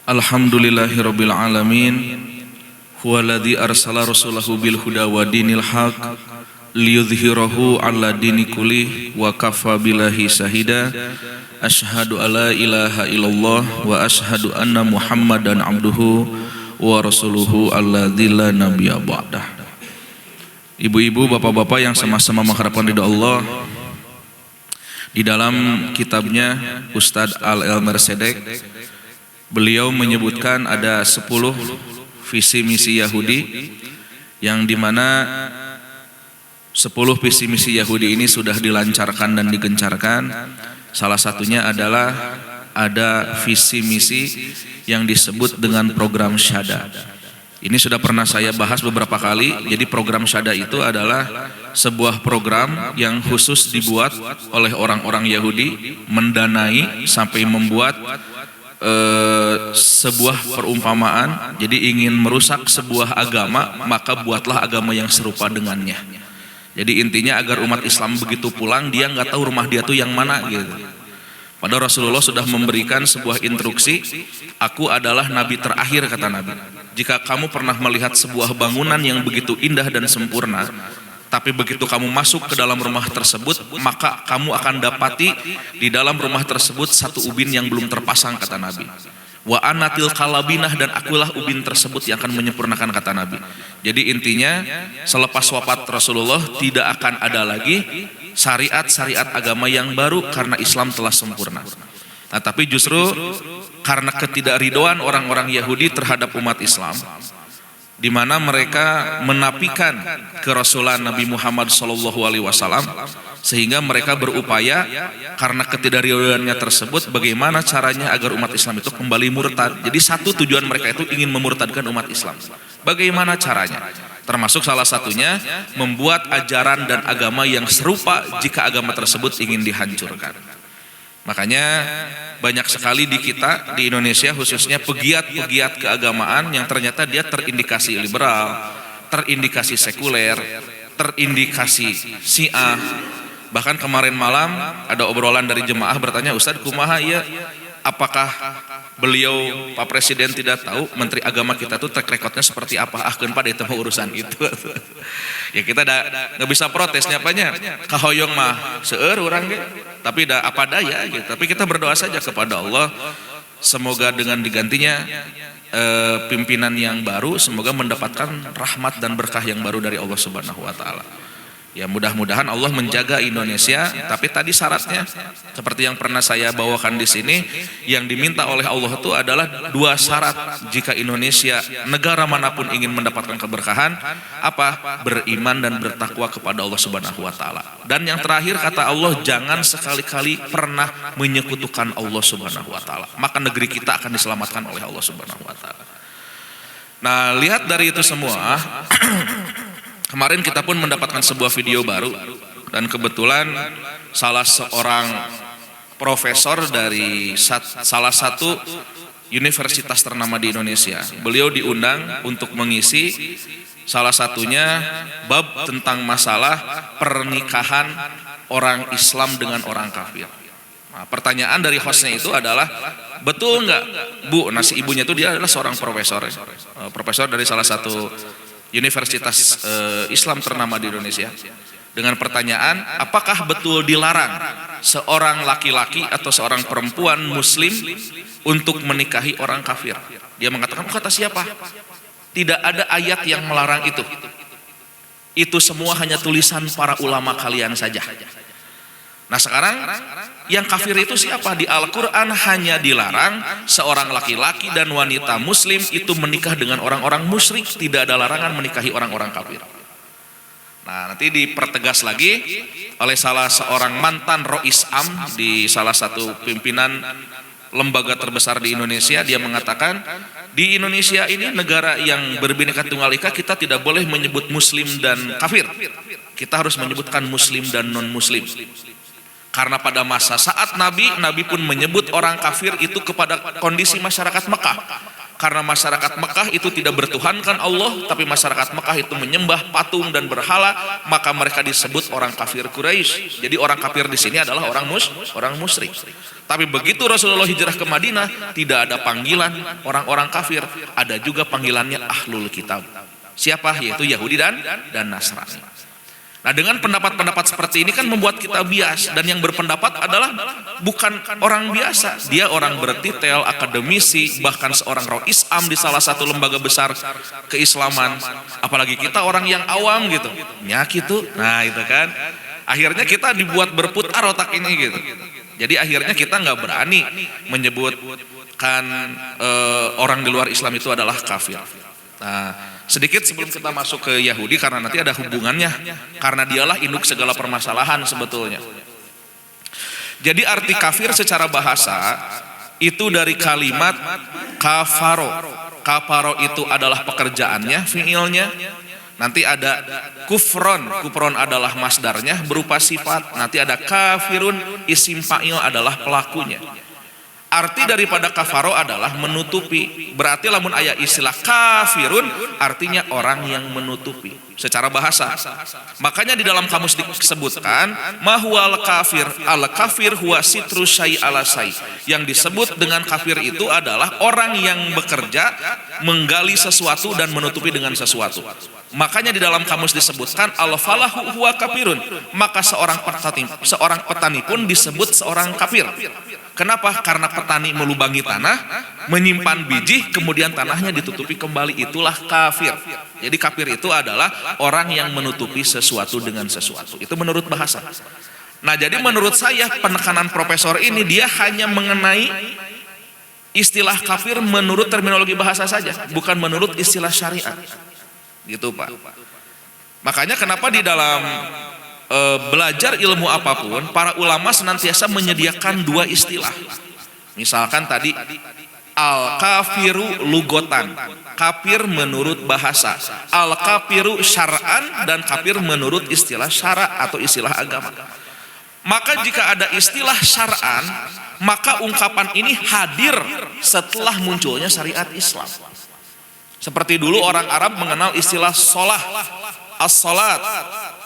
Alhamdulillahirabbil alamin. Huwallazi arsala rasulahu bil huda wa dinil haq liyudhhirahu 'ala dini kulli wa kafa billahi shahida. Asyhadu alla ilaha illallah wa asyhadu anna Muhammadan abduhu wa rasuluhu alladzi la nabiyya ba'dah. Ibu-ibu, bapak-bapak yang sama-sama mengharapkan ridha Allah, di dalam kitabnya Ustadz Al-Elmer Sedek, beliau menyebutkan ada 10 visi misi Yahudi, yang dimana 10 visi misi Yahudi ini sudah dilancarkan dan digencarkan. Salah satunya adalah ada visi misi yang disebut dengan program Syada. Ini sudah pernah saya bahas beberapa kali. Jadi program Syada itu adalah sebuah program yang khusus dibuat oleh orang-orang Yahudi, mendanai sampai membuat sebuah perumpamaan. Jadi ingin merusak sebuah agama, maka buatlah agama yang serupa dengannya. Jadi intinya agar umat Islam begitu pulang, dia nggak tahu rumah dia tuh yang mana gitu. Padahal Rasulullah sudah memberikan sebuah instruksi, aku adalah nabi terakhir, kata Nabi. Jika kamu pernah melihat sebuah bangunan yang begitu indah dan sempurna, tapi begitu kamu masuk ke dalam rumah tersebut, maka kamu akan dapati di dalam rumah tersebut satu ubin yang belum terpasang, kata Nabi. Wa anatil kalabinah, dan akulah ubin tersebut yang akan menyempurnakan, kata Nabi. Jadi intinya selepas wafat Rasulullah tidak akan ada lagi syariat-syariat agama yang baru karena Islam telah sempurna. Nah, tapi justru karena ketidakridhoan orang-orang Yahudi terhadap umat Islam, di mana mereka menafikan kerasulan Nabi Muhammad SAW, sehingga mereka berupaya karena ketidakridhoannya tersebut, bagaimana caranya agar umat Islam itu kembali murtad. Jadi satu tujuan mereka itu ingin memurtadkan umat Islam. Bagaimana caranya? Termasuk salah satunya membuat ajaran dan agama yang serupa jika agama tersebut ingin dihancurkan. Makanya banyak sekali di kita, di Indonesia khususnya, pegiat-pegiat keagamaan yang ternyata dia terindikasi liberal, terindikasi sekuler, terindikasi Syiah. Bahkan kemarin malam ada obrolan dari jemaah bertanya, Ustadz kumaha ya, apakah beliau Pak Presiden tidak tahu Menteri Agama kita tuh track recordnya seperti apa? Ahkeun pada itu urusan itu. Ya kita nggak bisa protesnya apanya, kahoyong mah seueur urang ge, tapi apa daya gitu. Tapi kita berdoa saja kepada Allah, semoga dengan digantinya pimpinan yang baru, semoga mendapatkan rahmat dan berkah yang baru dari Allah Subhanahu wa taala. Ya mudah-mudahan Allah menjaga Indonesia, tapi tadi syaratnya seperti yang pernah saya bawakan di sini, yang diminta oleh Allah itu adalah 2 syarat jika Indonesia, negara manapun ingin mendapatkan keberkahan, apa? Beriman dan bertakwa kepada Allah Subhanahu wa taala. Dan yang terakhir kata Allah, jangan sekali-kali pernah menyekutukan Allah Subhanahu wa taala. Maka negeri kita akan diselamatkan oleh Allah Subhanahu wa taala. Nah, lihat dari itu semua kemarin kita pun mendapatkan sebuah video baru, dan kebetulan salah seorang profesor dari salah satu universitas ternama di Indonesia, beliau diundang untuk mengisi salah satunya bab tentang masalah pernikahan orang Islam dengan orang kafir. Nah, pertanyaan dari hostnya itu adalah, betul nggak Bu, nasi ibunya itu dia adalah seorang profesor dari salah satu universitas Islam ternama di Indonesia, dengan pertanyaan, apakah betul dilarang seorang laki-laki atau seorang perempuan muslim untuk menikahi orang kafir? Dia mengatakan, kata siapa? Tidak ada ayat yang melarang itu. Itu semua hanya tulisan para ulama kalian saja. Nah sekarang yang kafir itu siapa? Di Al-Quran hanya dilarang seorang laki-laki dan wanita muslim itu menikah dengan orang-orang musyrik. Tidak ada larangan menikahi orang-orang kafir. Nah nanti dipertegas lagi oleh salah seorang mantan Rois Am di salah satu pimpinan lembaga terbesar di Indonesia. Dia mengatakan, di Indonesia ini negara yang berbineka tunggal ika, kita tidak boleh menyebut muslim dan kafir. Kita harus menyebutkan muslim dan non-muslim. Karena pada masa saat Nabi pun menyebut orang kafir itu kepada kondisi masyarakat Mekah. Karena masyarakat Mekah itu tidak bertuhankan Allah, tapi masyarakat Mekah itu menyembah patung dan berhala, maka mereka disebut orang kafir Quraisy. Jadi orang kafir di sini adalah orang musyrik. Tapi begitu Rasulullah hijrah ke Madinah, tidak ada panggilan orang-orang kafir, ada juga panggilannya ahlul kitab. Siapa? Yaitu Yahudi dan Nasrani. Nah, dengan pendapat-pendapat seperti ini kan membuat kita bias, dan yang berpendapat adalah bukan orang biasa, dia orang bertitel, akademisi, bahkan seorang rois am di salah satu lembaga besar keislaman. Apalagi kita orang yang awam gitu, nyakit tuh. Nah itu kan, akhirnya kita dibuat berputar otak ini gitu. Jadi akhirnya kita nggak berani menyebutkan orang di luar Islam itu adalah kafir. Nah, sedikit sebelum kita masuk ke Yahudi, karena nanti ada hubungannya, karena dialah induk segala permasalahan sebetulnya. Jadi arti kafir secara bahasa itu dari kalimat kafaro. Kafaro itu adalah pekerjaannya, fiilnya. Nanti ada kufron, kufron adalah masdarnya berupa sifat. Nanti ada kafirun, isim fa'il adalah pelakunya. Arti daripada kafaro adalah menutupi. Berarti lamun aya istilah kafirun artinya orang yang menutupi secara bahasa. Makanya di dalam kamus disebutkan mahwal kafir, al kafir huwa sitru syai ala syai. Yang disebut dengan kafir itu adalah orang yang bekerja menggali sesuatu dan menutupi dengan sesuatu. Makanya di dalam kamus disebutkan al falahu huwa kafirun. Maka seorang petani pun disebut seorang kafir. Kenapa? Karena petani melubangi tanah, menyimpan biji, kemudian tanahnya ditutupi kembali, itulah kafir. Jadi kafir itu adalah orang yang menutupi sesuatu dengan sesuatu. Itu menurut bahasa. Nah, jadi menurut saya penekanan profesor ini dia hanya mengenai istilah kafir menurut terminologi bahasa saja, bukan menurut istilah syariat. Gitu, Pak. Makanya kenapa di dalam belajar ilmu apapun, para ulama senantiasa menyediakan dua istilah. Misalkan tadi al-kafiru lugotan, kafir menurut bahasa, al-kafiru syar'an, dan kafir menurut istilah syara' atau istilah agama. Maka jika ada istilah syar'an, maka ungkapan ini hadir setelah munculnya syariat Islam. Seperti dulu orang Arab mengenal istilah sholah, as-sholat.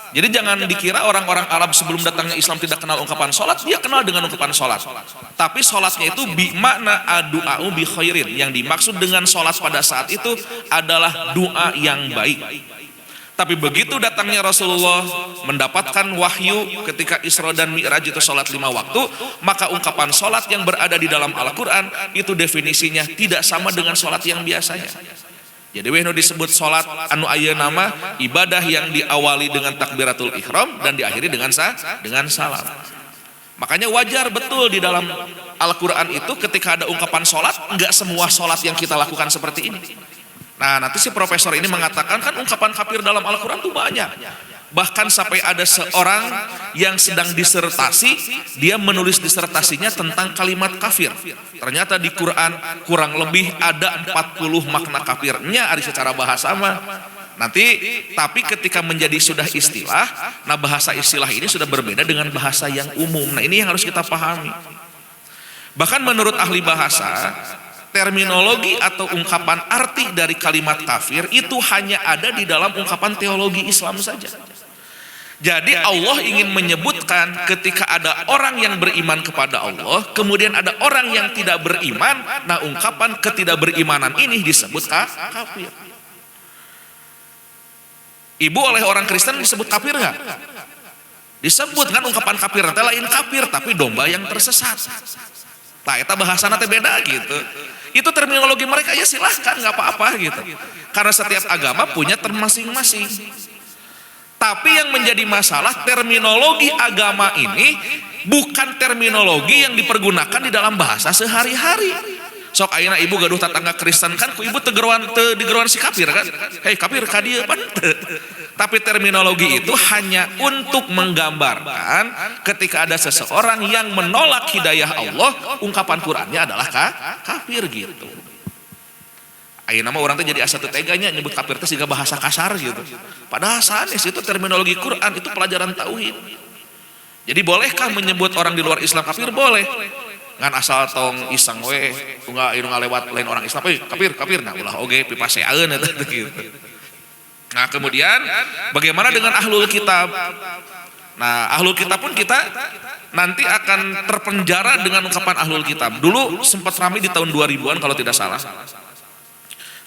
Jadi jangan dikira orang-orang Arab sebelum datangnya Islam tidak kenal ungkapan sholat, dia kenal dengan ungkapan sholat. Tapi sholatnya itu bimakna adu'a'u bi khairin. Yang dimaksud dengan sholat pada saat itu adalah doa yang baik. Tapi begitu datangnya Rasulullah mendapatkan wahyu ketika Isra dan Mi'raj itu sholat 5 waktu, maka ungkapan sholat yang berada di dalam Al-Quran itu definisinya tidak sama dengan sholat yang biasanya. Jadi wehno disebut sholat anu aya nama ibadah yang diawali dengan takbiratul ihram dan diakhiri dengan salam. Makanya wajar betul di dalam Al-Quran itu ketika ada ungkapan sholat, enggak semua sholat yang kita lakukan seperti ini. Nah, nanti si profesor ini mengatakan kan ungkapan kafir dalam Al-Quran itu banyak. Bahkan sampai ada seorang yang sedang disertasi, dia menulis disertasinya tentang kalimat kafir. Ternyata di Quran kurang lebih ada 40 makna kafirnya ari secara bahasa mah. Tapi ketika menjadi sudah istilah, nah bahasa istilah ini sudah berbeda dengan bahasa yang umum. Nah ini yang harus kita pahami. Bahkan menurut ahli bahasa, terminologi atau ungkapan arti dari kalimat kafir itu hanya ada di dalam ungkapan teologi Islam saja. Jadi Allah ingin menyebutkan ketika ada orang yang beriman kepada Allah, kemudian ada orang yang tidak beriman, nah ungkapan ketidakberimanan ini disebut kafir. Ibu oleh orang Kristen disebut kafir nggak? Disebut kan ungkapan kafir, nanti lain kafir, tapi domba yang tersesat. Nah, itu bahasana teh beda gitu. Itu terminologi mereka, ya silahkan nggak apa-apa gitu. Karena setiap agama punya term masing-masing. Tapi yang menjadi masalah terminologi agama ini bukan terminologi yang dipergunakan di dalam bahasa sehari-hari. Sok ayeuna ibu gaduh tetangga Kristen kan ku ibu digeruan si kafir kan. Hei kafir ka dieu pan. Tapi terminologi itu hanya untuk menggambarkan ketika ada seseorang yang menolak hidayah Allah, ungkapan Qur'annya adalah kafir gitu. Ayeuna mah orang teh jadi asa teu teganya nyebut kafir teh siga bahasa kasar gitu. Padahal sanes itu terminologi Quran, itu pelajaran tauhid. Jadi bolehkah menyebut orang di luar Islam kafir? Boleh. Ngan asal tong iseng we tunggal anu ngalewat lain orang Islam, kafir. Nah ulah oge pipaseaeun eta gitu. Nah, kemudian bagaimana dengan ahlul kitab? Nah, ahlul kitab pun kita nanti akan terpenjara dengan ungkapan ahlul kitab. Dulu sempat ramai di tahun 2000-an kalau tidak salah.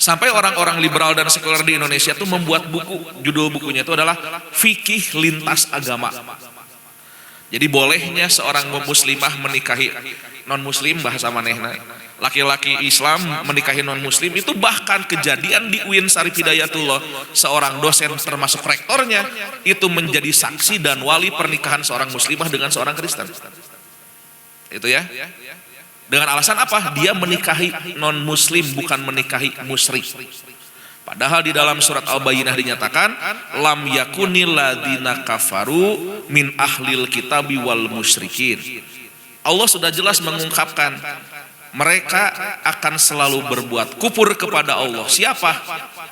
Sampai orang-orang liberal dan sekuler di Indonesia tuh membuat buku, judul bukunya itu adalah Fikih Lintas Agama. Jadi bolehnya seorang muslimah menikahi non-muslim, bahasa manehna. Laki-laki Islam menikahi non-muslim, itu bahkan kejadian di UIN Syarif Hidayatullah. Seorang dosen termasuk rektornya itu menjadi saksi dan wali pernikahan seorang muslimah dengan seorang Kristen. Itu ya. Dengan alasan apa? Dia menikahi non-muslim, bukan menikahi musyrik. Padahal di dalam surat Al-Bayyinah dinyatakan, lam yakunil ladina kafaru min ahlil kitabi wal musyrikin. Allah sudah jelas mengungkapkan, mereka akan selalu berbuat kufur kepada Allah. Siapa?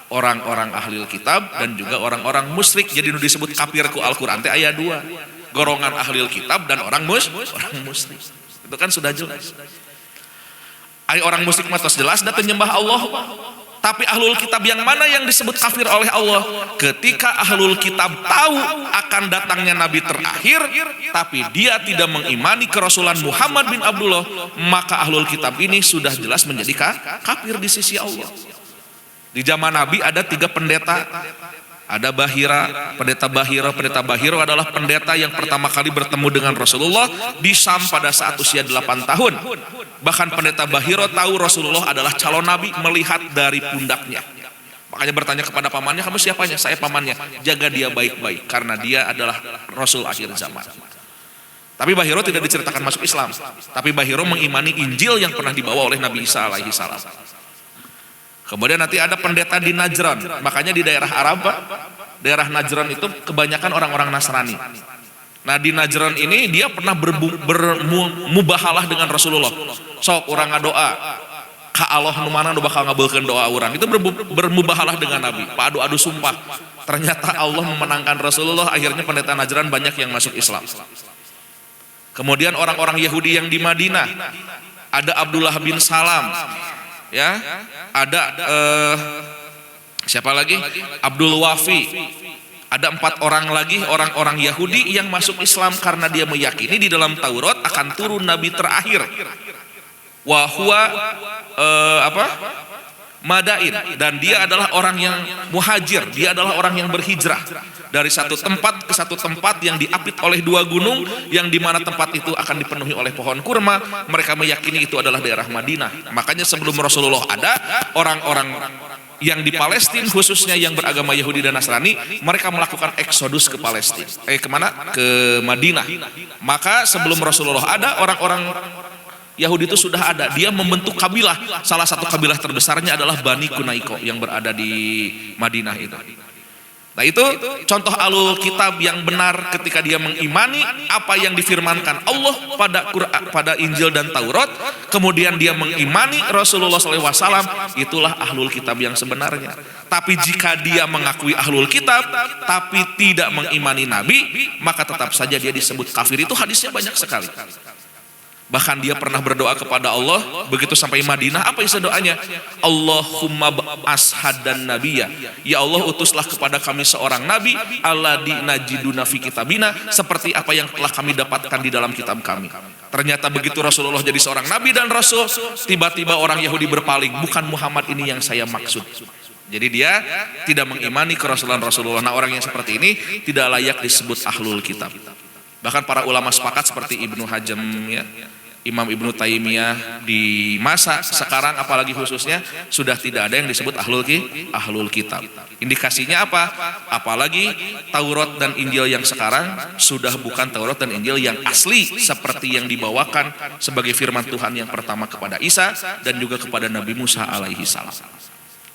Orang-orang ahlil kitab dan juga orang-orang musyrik. Jadi disebut kafir ku Al-Quran ayat 2. Golongan ahlil kitab dan orang musyrik. Itu kan sudah jelas. Orang musyrik matos jelas dan menyembah Allah. Tapi ahlul kitab yang mana yang disebut kafir oleh Allah? Ketika ahlul kitab tahu akan datangnya nabi terakhir, tapi dia tidak mengimani kerasulan Muhammad bin Abdullah, maka ahlul kitab ini sudah jelas menjadi kafir di sisi Allah. Di zaman nabi ada 3 pendeta. Ada Bahira, pendeta Bahiro adalah pendeta yang pertama kali bertemu dengan Rasulullah di Syam pada saat usia 8 tahun. Bahkan pendeta Bahiro tahu Rasulullah adalah calon nabi melihat dari pundaknya. Makanya bertanya kepada pamannya, kamu siapanya? Saya pamannya. Jaga dia baik-baik karena dia adalah Rasul akhir zaman. Tapi Bahiro tidak diceritakan masuk Islam. Tapi Bahiro mengimani Injil yang pernah dibawa oleh Nabi Isa alaihi salam. Kemudian nanti ada pendeta di Najran. Makanya di daerah Arab, daerah Najran itu kebanyakan orang-orang Nasrani. Nah di Najran ini dia pernah bermubahalah dengan Rasulullah. Sok orang ngadoa ka Allah nu mana nu bakal ngabulkeun doa orang. Itu bermubahalah dengan Nabi. Adu-adu sumpah. Ternyata Allah memenangkan Rasulullah. Akhirnya pendeta Najran banyak yang masuk Islam. Kemudian orang-orang Yahudi yang di Madinah, ada Abdullah bin Salam. Ya, ada siapa lagi? Abdul Wafi. Ada 4 orang lagi orang-orang Yahudi yang masuk Islam karena dia meyakini di dalam Taurat akan turun nabi terakhir. Wa huwa Madain, dan dia adalah orang yang muhajir, dia adalah orang yang berhijrah dari satu tempat ke satu tempat yang diapit oleh 2 gunung, yang dimana tempat itu akan dipenuhi oleh pohon kurma. Mereka meyakini itu adalah daerah Madinah. Makanya sebelum Rasulullah ada, orang-orang yang di Palestina khususnya yang beragama Yahudi dan Nasrani, mereka melakukan eksodus ke Palestina. Kemana? Ke Madinah. Maka sebelum Rasulullah ada, orang-orang Yahudi itu sudah ada. Dia membentuk kabilah. Salah satu kabilah terbesarnya adalah Bani Kunaiko yang berada di Madinah itu. Nah itu contoh ahlul kitab yang benar ketika dia mengimani apa yang difirmankan Allah pada Quran, pada Injil dan Taurat. Kemudian dia mengimani Rasulullah SAW. Itulah ahlul kitab yang sebenarnya. Tapi jika dia mengakui ahlul kitab tapi tidak mengimani Nabi, maka tetap saja dia disebut kafir. Itu hadisnya banyak sekali. Bahkan dia pernah berdoa kepada Allah begitu sampai Madinah. Apa isi doanya? Allahumma ashadan nabiyya. Ya Allah, utuslah kepada kami seorang nabi alladzi najiduna fi kitabina, seperti apa yang telah kami dapatkan di dalam kitab kami. Ternyata begitu Rasulullah jadi seorang nabi dan rasul, tiba-tiba orang Yahudi berpaling, bukan Muhammad ini yang saya maksud. Jadi dia tidak mengimani kerasulan Rasulullah. Nah orang yang seperti ini tidak layak disebut ahlul kitab. Bahkan para ulama sepakat seperti Ibnu Hajam, ya, Imam Ibnu Taimiyah di masa sekarang apalagi khususnya sudah tidak ada yang disebut ahlul kitab. Indikasinya apa? Apalagi Taurat dan Injil yang sekarang sudah bukan Taurat dan Injil yang asli seperti yang dibawakan sebagai firman Tuhan yang pertama kepada Isa dan juga kepada Nabi Musa alaihi salam.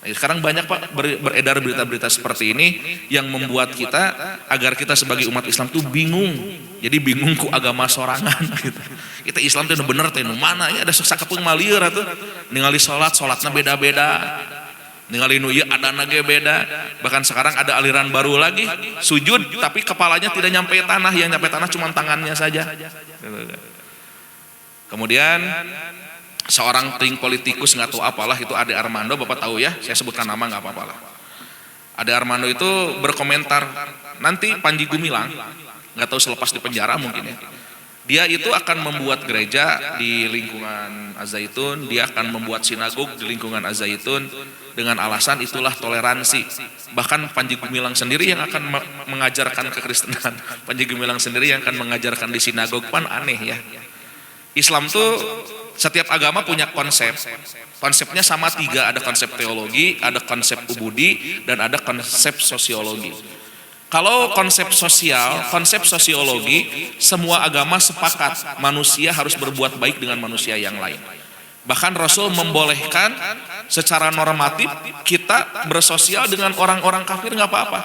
Sekarang banyak Pak beredar berita-berita seperti ini yang membuat kita agar kita sebagai umat Islam tuh bingung. Jadi bingung ku agama sorangan gitu. Kita Islam tuh bener teh mana ya, ada sakepung malieur atuh. Ningali salatna beda-beda. Ningali nu ieu adana ge beda. Bahkan sekarang ada aliran baru lagi, sujud tapi kepalanya tidak nyampe tanah, yang nyampe tanah cuma tangannya saja. Kemudian seorang ting politikus nggak tahu apalah itu, Ade Armando, Bapak tahu ya, saya sebutkan nama nggak apa-apa lah. Ade Armando itu berkomentar, nanti Panji Gumilang, nggak tahu selepas di penjara mungkin ya, Dia itu akan membuat gereja di lingkungan Az-Zaitun, dia akan membuat sinagog di lingkungan Az-Zaitun dengan alasan itulah toleransi. Bahkan Panji Gumilang sendiri yang akan mengajarkan kekristenan, Panji Gumilang sendiri yang akan mengajarkan di sinagog, pan aneh ya. Islam tuh setiap agama punya konsep. Konsepnya sama 3, ada konsep teologi, ada konsep ubudi, dan ada konsep sosiologi. Kalau konsep sosial, konsep sosiologi, semua agama sepakat manusia harus berbuat baik dengan manusia yang lain. Bahkan Rasul membolehkan secara normatif kita bersosial dengan orang-orang kafir nggak apa-apa.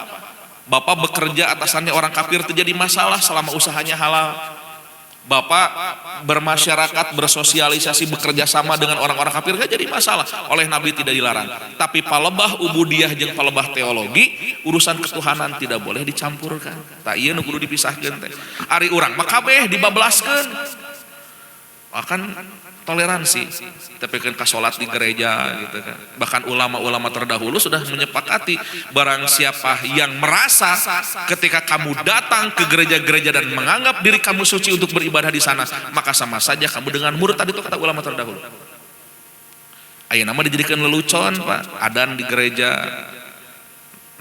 Bapak bekerja atasannya orang kafir terjadi masalah selama usahanya halal. Bapak bermasyarakat, bersosialisasi, bekerja sama dengan orang-orang kafir gak jadi masalah. Oleh Nabi tidak dilarang. Tapi palebah ubudiyah jeung palebah teologi, urusan ketuhanan tidak boleh dicampurkan. Tak iya nu kudu dipisahkeun teh. Ari urang mah kabeh dibablaskeun. Akan toleransi. Tapi kan ka salat di gereja gitu kan. Bahkan ulama-ulama terdahulu sudah menyepakati barang siapa yang merasa ketika kamu datang ke gereja-gereja dan menganggap diri kamu suci untuk beribadah di sana, maka sama saja kamu dengan murtad, itu kata ulama terdahulu. Aya nama dijadikan lelucon, Pak. Adan di gereja,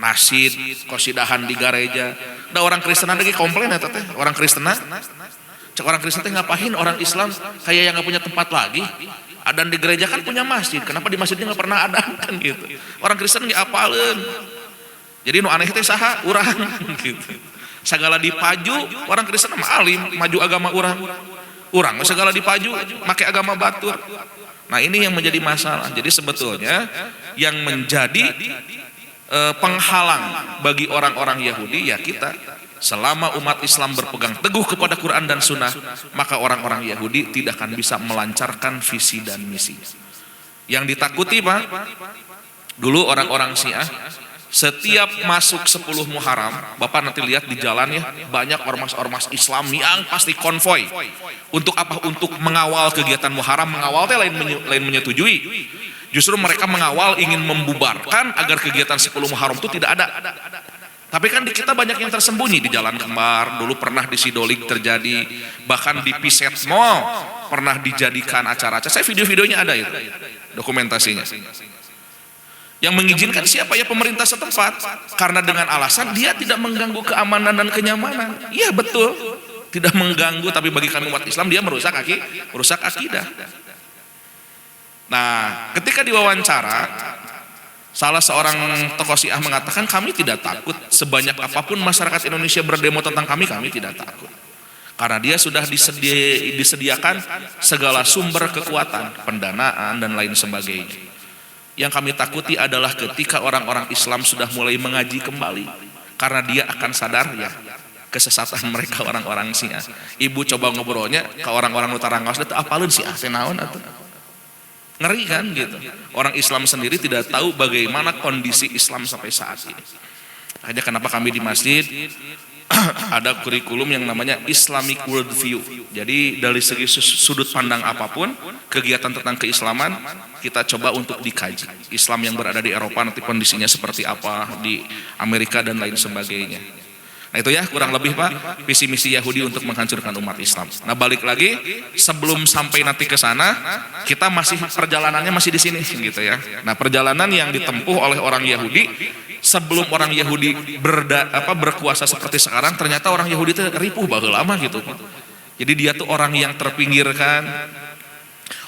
nasid, qosidahan di gereja. Da orang Kristenan lagi komplain eta teh, orang Kristenan. Cek orang Kristen teh ngapain orang Islam kayak yang nggak punya tempat lagi. Adan di gereja kan punya masjid, kenapa di masjidnya nggak pernah adan kan gitu. Orang Kristen nggak apaleun. Jadi nu aneh teh saha urang gitu. Segala dipaju orang Kristen mah alim, maju agama urang. Urang segala dipaju make agama batur. Nah, ini yang menjadi masalah. Jadi sebetulnya yang menjadi penghalang bagi orang-orang Yahudi ya kita. Selama umat Islam berpegang teguh kepada Quran dan Sunnah, maka orang-orang Yahudi tidak akan bisa melancarkan visi dan misi. Yang ditakuti, Pak, dulu orang-orang Syiah, setiap masuk 10 Muharram, Bapak nanti lihat di jalan ya, banyak ormas-ormas Islam yang pasti konvoy. Untuk apa? Untuk mengawal kegiatan Muharram. Mengawal teh lain menyetujui. Justru mereka mengawal ingin membubarkan agar kegiatan 10 Muharram itu tidak ada. Tapi kan di kita banyak yang tersembunyi di Jalan Kembar, dulu pernah di Sidolik terjadi, bahkan di Piset Mall pernah dijadikan acara-acara. Saya video-videonya ada itu, dokumentasinya. Yang mengizinkan siapa ya? Pemerintah setempat, karena dengan alasan dia tidak mengganggu keamanan dan kenyamanan. Iya betul, tidak mengganggu, tapi bagi kami umat Islam dia merusak akidah. Nah, ketika diwawancara, salah seorang tokoh Syiah mengatakan kami tidak takut sebanyak apapun masyarakat Indonesia berdemo tentang kami tidak takut. Karena dia sudah disediakan segala sumber kekuatan, pendanaan dan lain sebagainya. Yang kami takuti adalah ketika orang-orang Islam sudah mulai mengaji kembali. Karena dia akan sadar ya kesesatan mereka orang-orang Syiah. Ibu coba ngobrolnya ke orang-orang Utara Ngaos, itu apalun Syiah teh naon atuh. Ngeri kan gitu. Orang Islam sendiri tidak tahu bagaimana kondisi Islam sampai saat ini. Makanya kenapa kami di masjid ada kurikulum yang namanya Islamic Worldview. Jadi dari segi sudut pandang apapun, kegiatan tentang keislaman kita coba untuk dikaji. Islam yang berada di Eropa nanti kondisinya seperti apa, di Amerika dan lain sebagainya. Nah itu ya kurang lebih Pak visi misi Yahudi untuk menghancurkan umat Islam. Nah balik lagi sebelum sampai nanti ke sana kita masih perjalanannya masih di sini gitu ya. Nah perjalanan yang ditempuh oleh orang Yahudi sebelum orang Yahudi berkuasa seperti sekarang, ternyata orang Yahudi itu ripuh baheula lama gitu. Jadi dia tuh orang yang terpinggirkan,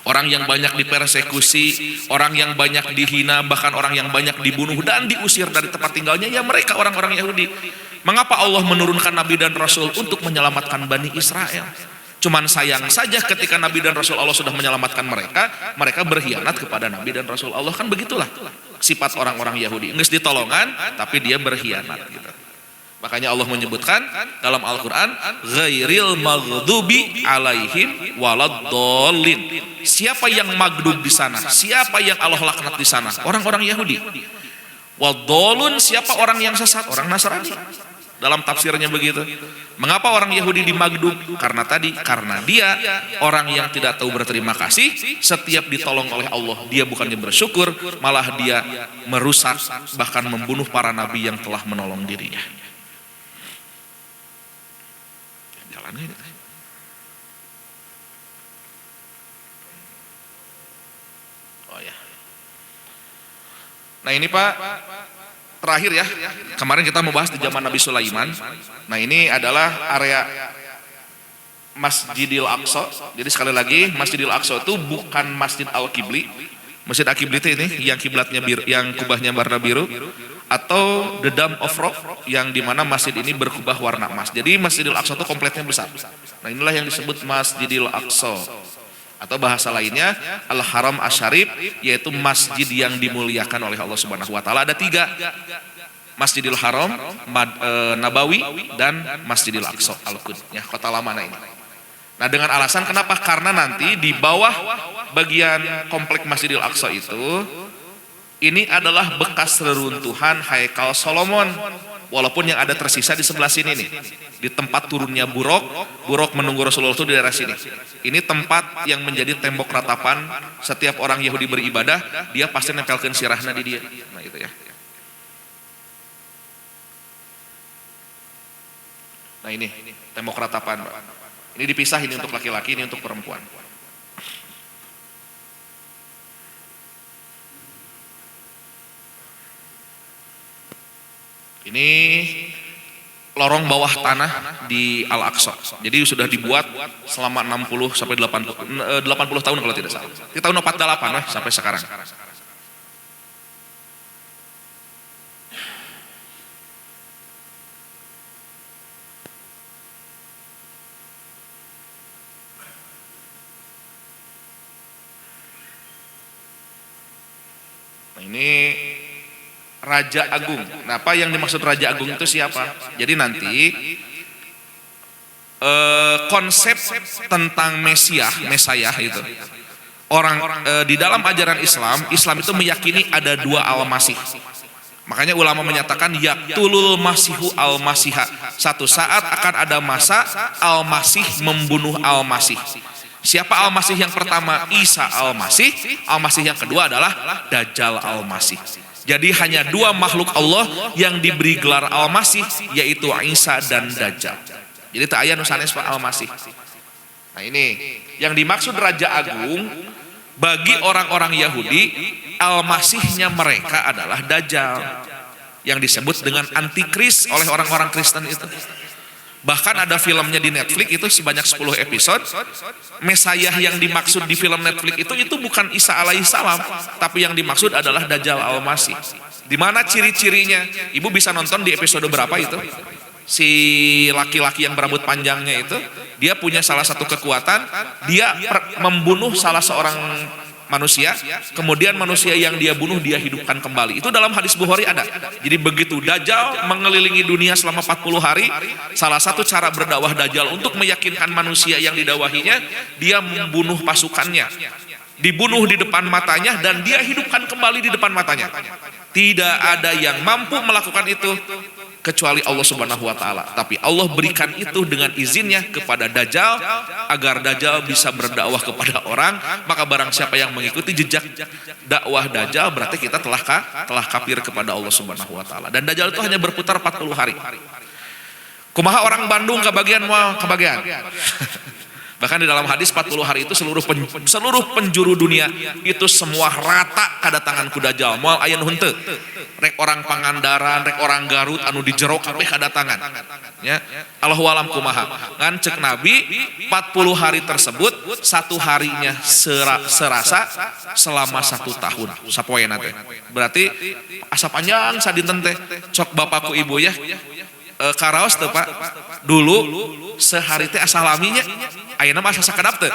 orang yang banyak dipersekusi, orang yang banyak dihina, bahkan orang yang banyak dibunuh dan diusir dari tempat tinggalnya ya mereka orang-orang Yahudi. Mengapa Allah menurunkan Nabi dan Rasul untuk menyelamatkan Bani Israel? Cuman sayang saja ketika Nabi dan Rasul Allah sudah menyelamatkan mereka, mereka berkhianat kepada Nabi dan Rasul Allah. Kan begitulah sifat orang-orang Yahudi. Nges ditolongan, tapi dia berkhianat gitu. Makanya Allah menyebutkan dalam Al-Quran, ghairil maghdubi alaihim waladdallin. Siapa yang maghdub di sana? Siapa yang Allah laknat di sana? Orang-orang Yahudi. Waddallun, siapa orang yang sesat? Orang Nasrani. Dalam tafsirnya begitu. Mengapa orang Yahudi dimaghdub? Karena dia orang yang tidak tahu berterima kasih. Setiap ditolong oleh Allah, dia bukannya bersyukur, malah dia merusak, bahkan membunuh para nabi yang telah menolong dirinya. Nah ini Pak, terakhir ya, kemarin kita membahas di zaman Nabi Sulaiman. Nah ini adalah area Masjidil Aqsa. Jadi sekali lagi, Masjidil Aqsa itu bukan Masjid Al-Qibli. Masjid Al-Qibli itu ini yang kiblatnya biru, yang kubahnya warna biru, atau the Dome of Rock yang dimana masjid ini berkubah warna emas. Jadi Masjidil Aqsa itu kompletnya besar. Nah inilah yang disebut Masjidil Aqsa. Atau bahasa lainnya Al-Haram Asy-Syarif, yaitu masjid yang dimuliakan oleh Allah Subhanahu wa taala. Ada 3. Masjidil Haram, Nabawi, dan Masjidil Aqsa Al-Quds, ya, kota lama ini. Nah, dengan alasan kenapa? Karena nanti di bawah bagian komplek Masjidil Aqsa itu ini adalah bekas reruntuhan Haikal Solomon. Walaupun yang ada tersisa di sebelah sini nih, di tempat turunnya Buraq menunggu Rasulullah itu di daerah sini. Ini tempat yang menjadi tembok ratapan setiap orang Yahudi beribadah, dia pasti nempelkan sirahna di dia. Nah itu ya. Nah ini tembok ratapan, Pak. Ini dipisah, ini untuk laki-laki, ini untuk perempuan. Ini lorong bawah tanah di Al-Aqsa. Jadi sudah dibuat selama 60 sampai 80 tahun kalau tidak salah. Di tahun 48 lah sampai sekarang. Nah, ini Raja Agung. Nah, apa yang dimaksud Raja Agung itu siapa? Jadi nanti konsep tentang Mesayah itu orang di dalam ajaran Islam itu meyakini ada 2 Al-Masih. Makanya ulama menyatakan yaqtulul masihu al-masiha. Satu saat akan ada masa Al-Masih membunuh Al-Masih. Siapa Al-Masih yang pertama? Isa Al-Masih. Al-Masih yang kedua adalah Dajjal Al-Masih. Jadi hanya 2 makhluk Allah yang diberi gelar Al-Masih, yaitu Isa dan Dajjal. Jadi tak aya nu sanes Pak Al-Masih. Nah ini yang dimaksud Raja Agung bagi orang-orang Yahudi, Al-Masihnya mereka adalah Dajjal, yang disebut dengan antikris oleh orang-orang Kristen itu. Bahkan ada filmnya di Netflix itu sebanyak 10 episode. Mesayah yang dimaksud di film Netflix itu bukan Isa alaihissalam, tapi yang dimaksud adalah Dajjal Al-Masih. Di mana ciri-cirinya? Ibu bisa nonton di episode berapa itu? Si laki-laki yang berambut panjangnya itu, dia punya salah satu kekuatan, dia membunuh salah seorang manusia, kemudian manusia yang dia bunuh dia hidupkan kembali. Itu dalam hadis Bukhari ada. Jadi begitu Dajjal mengelilingi dunia selama 40 hari, salah satu cara berdakwah Dajjal untuk meyakinkan manusia yang didawahinya, dia membunuh pasukannya, dibunuh di depan matanya, dan dia hidupkan kembali di depan matanya. Tidak ada yang mampu melakukan itu kecuali Allah Subhanahu wa taala. Tapi Allah berikan itu dengan izinnya kepada Dajjal agar Dajjal bisa berdakwah kepada orang. Maka barang siapa yang mengikuti jejak dakwah Dajjal, berarti kita telah kafir kepada Allah Subhanahu wa taala. Dan Dajjal itu hanya berputar 40 hari. Kumaha orang Bandung kebagian moal kebagian. Bahkan di dalam hadis 40 hari itu seluruh penjuru dunia itu semua rata kedatangan ku Dajjal. Moal aya nu henteu. Rek orang Pangandaran, rek orang Garut anu di jero kabeh kedatangan. Ya. Allahu alam kumaha. Ngan cek Nabi 40 hari tersebut satu harinya serasa selama 1 tahun. Sapoena teh. Berarti asa panjang sadinten teh. Cok bapakku ibu ya. Karaos teh Pak. Dulu sehari teh asa laminya. Ayeuna mah asa sakedap teh.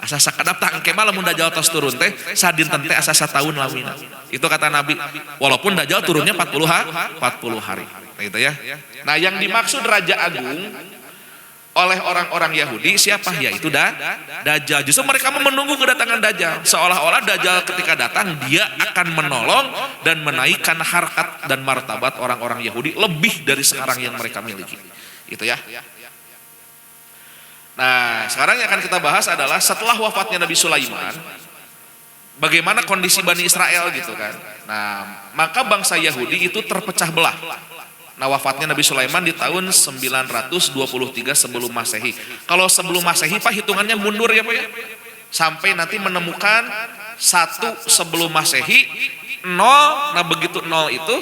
Asa sakedap tah engke mah lamun Dajjal tos turun teh sadinten teh asa sataun lamina. Itu kata Nabi. Walaupun Dajjal turunnya 40 hari. Nah itu ya. Nah yang dimaksud Raja Agung oleh orang-orang Yahudi siapa? Yaitu Dajjal. Justru mereka menunggu kedatangan Dajjal. Seolah-olah Dajjal ketika datang dia akan menolong dan menaikkan harkat dan martabat orang-orang Yahudi lebih dari sekarang yang mereka miliki. Itu ya. Nah, sekarang yang akan kita bahas adalah setelah wafatnya Nabi Sulaiman, bagaimana kondisi Bani Israel gitu kan. Nah, maka bangsa Yahudi itu terpecah belah. Nah, wafatnya Nabi Sulaiman di tahun 923 sebelum Masehi. Kalau sebelum Masehi Pak hitungannya mundur ya Pak ya. Sampai nanti menemukan 1 sebelum Masehi, 0. Nah begitu 0 itu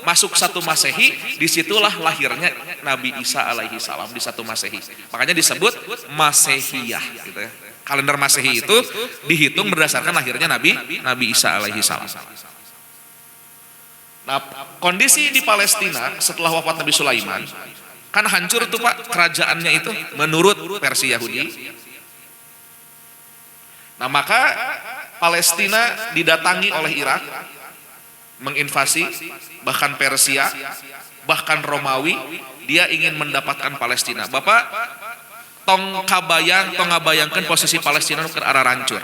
masuk 1 Masehi, disitulah lahirnya Nabi Isa alaihi salam di 1 Masehi. Makanya disebut Masehiyah gitu ya. Kalender Masehi itu dihitung berdasarkan lahirnya Nabi Isa alaihi salam. Nah, kondisi di Palestina setelah wafat Nabi Sulaiman kan hancur tuh Pak kerajaannya itu menurut versi Yahudi. Nah, maka Palestina didatangi oleh Irak, menginvasi, bahkan Persia, bahkan Romawi, dia ingin mendapatkan Palestina. Bapak tong ngabayangkan posisi Palestina ke arah rancur.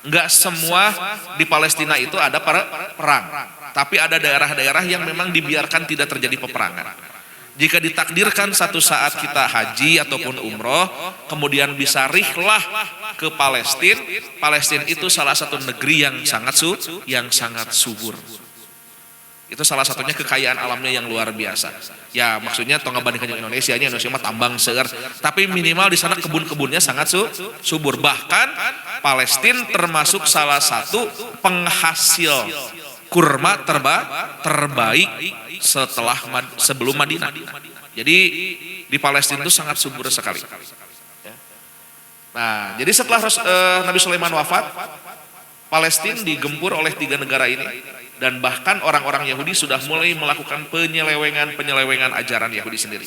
Enggak semua di Palestina itu ada perang, tapi ada daerah-daerah yang memang dibiarkan tidak terjadi peperangan. Jika ditakdirkan satu saat kita haji ataupun umroh, kemudian bisa rihlah ke Palestina, Palestina itu salah satu negeri yang sangat subur. Itu salah satunya kekayaan alamnya yang luar biasa. Ya maksudnya toh ngebandingkan Indonesia mah tambang seueur, tapi minimal di sana kebun-kebunnya sangat subur. Bahkan Palestina termasuk salah satu penghasil kurma terbaik sebelum Madinah. Jadi di Palestina itu sangat subur sekali. Nah, jadi setelah Nabi Sulaiman wafat, Palestina digempur oleh 3 negara ini, dan bahkan orang-orang Yahudi sudah mulai melakukan penyelewengan ajaran Yahudi sendiri.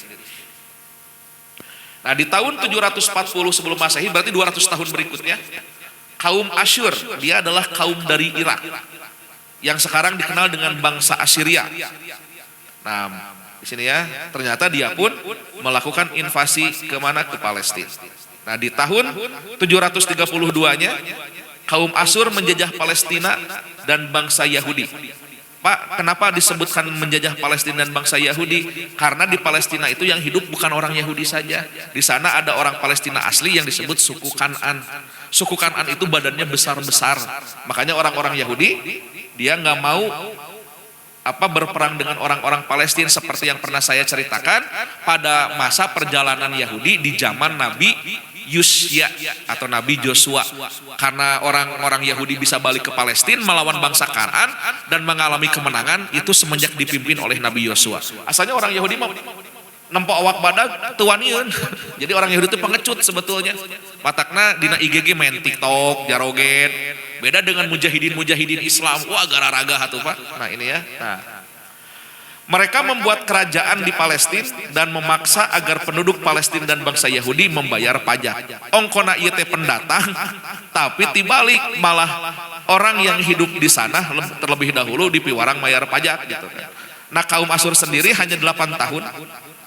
Nah, di tahun 740 sebelum Masehi, berarti 200 tahun berikutnya, kaum Asyur, dia adalah kaum dari Irak yang sekarang dikenal dengan bangsa Assyria. Nah, di sini ya, ternyata dia pun melakukan invasi kemana? Ke Palestina. Nah, di tahun 732-nya, kaum Asyur menjajah Palestina dan bangsa Yahudi. Pak, kenapa disebutkan menjajah Palestina dan bangsa Yahudi? Karena di Palestina itu yang hidup bukan orang Yahudi saja. Di sana ada orang Palestina asli yang disebut suku Kan'an. Suku Kan'an itu badannya besar-besar. Makanya orang-orang Yahudi dia nggak mau berperang dengan orang-orang Palestina seperti yang pernah saya ceritakan pada masa perjalanan Yahudi di zaman Nabi Yusya atau Nabi Joshua. Karena orang-orang Yahudi bisa balik ke Palestina melawan bangsa Kan'an dan mengalami kemenangan itu semenjak dipimpin oleh Nabi Joshua. Asalnya orang Yahudi nempok awak badag tuanian. Jadi orang Yahudi itu pengecut sebetulnya. Matakna dina IGG main TikTok, jarogen. Beda dengan mujahidin Islam. Wah, gara-raga hatuh Pak. Nah, ini ya. Nah, mereka membuat kerajaan di Palestina dan memaksa agar penduduk Palestina dan bangsa Yahudi membayar pajak. Ongkona ieu teh pendatang, tapi tibalik malah orang yang hidup di sana terlebih dahulu dipiwarang bayar pajak gitu kan. Nah, kaum Asyur sendiri hanya 8 tahun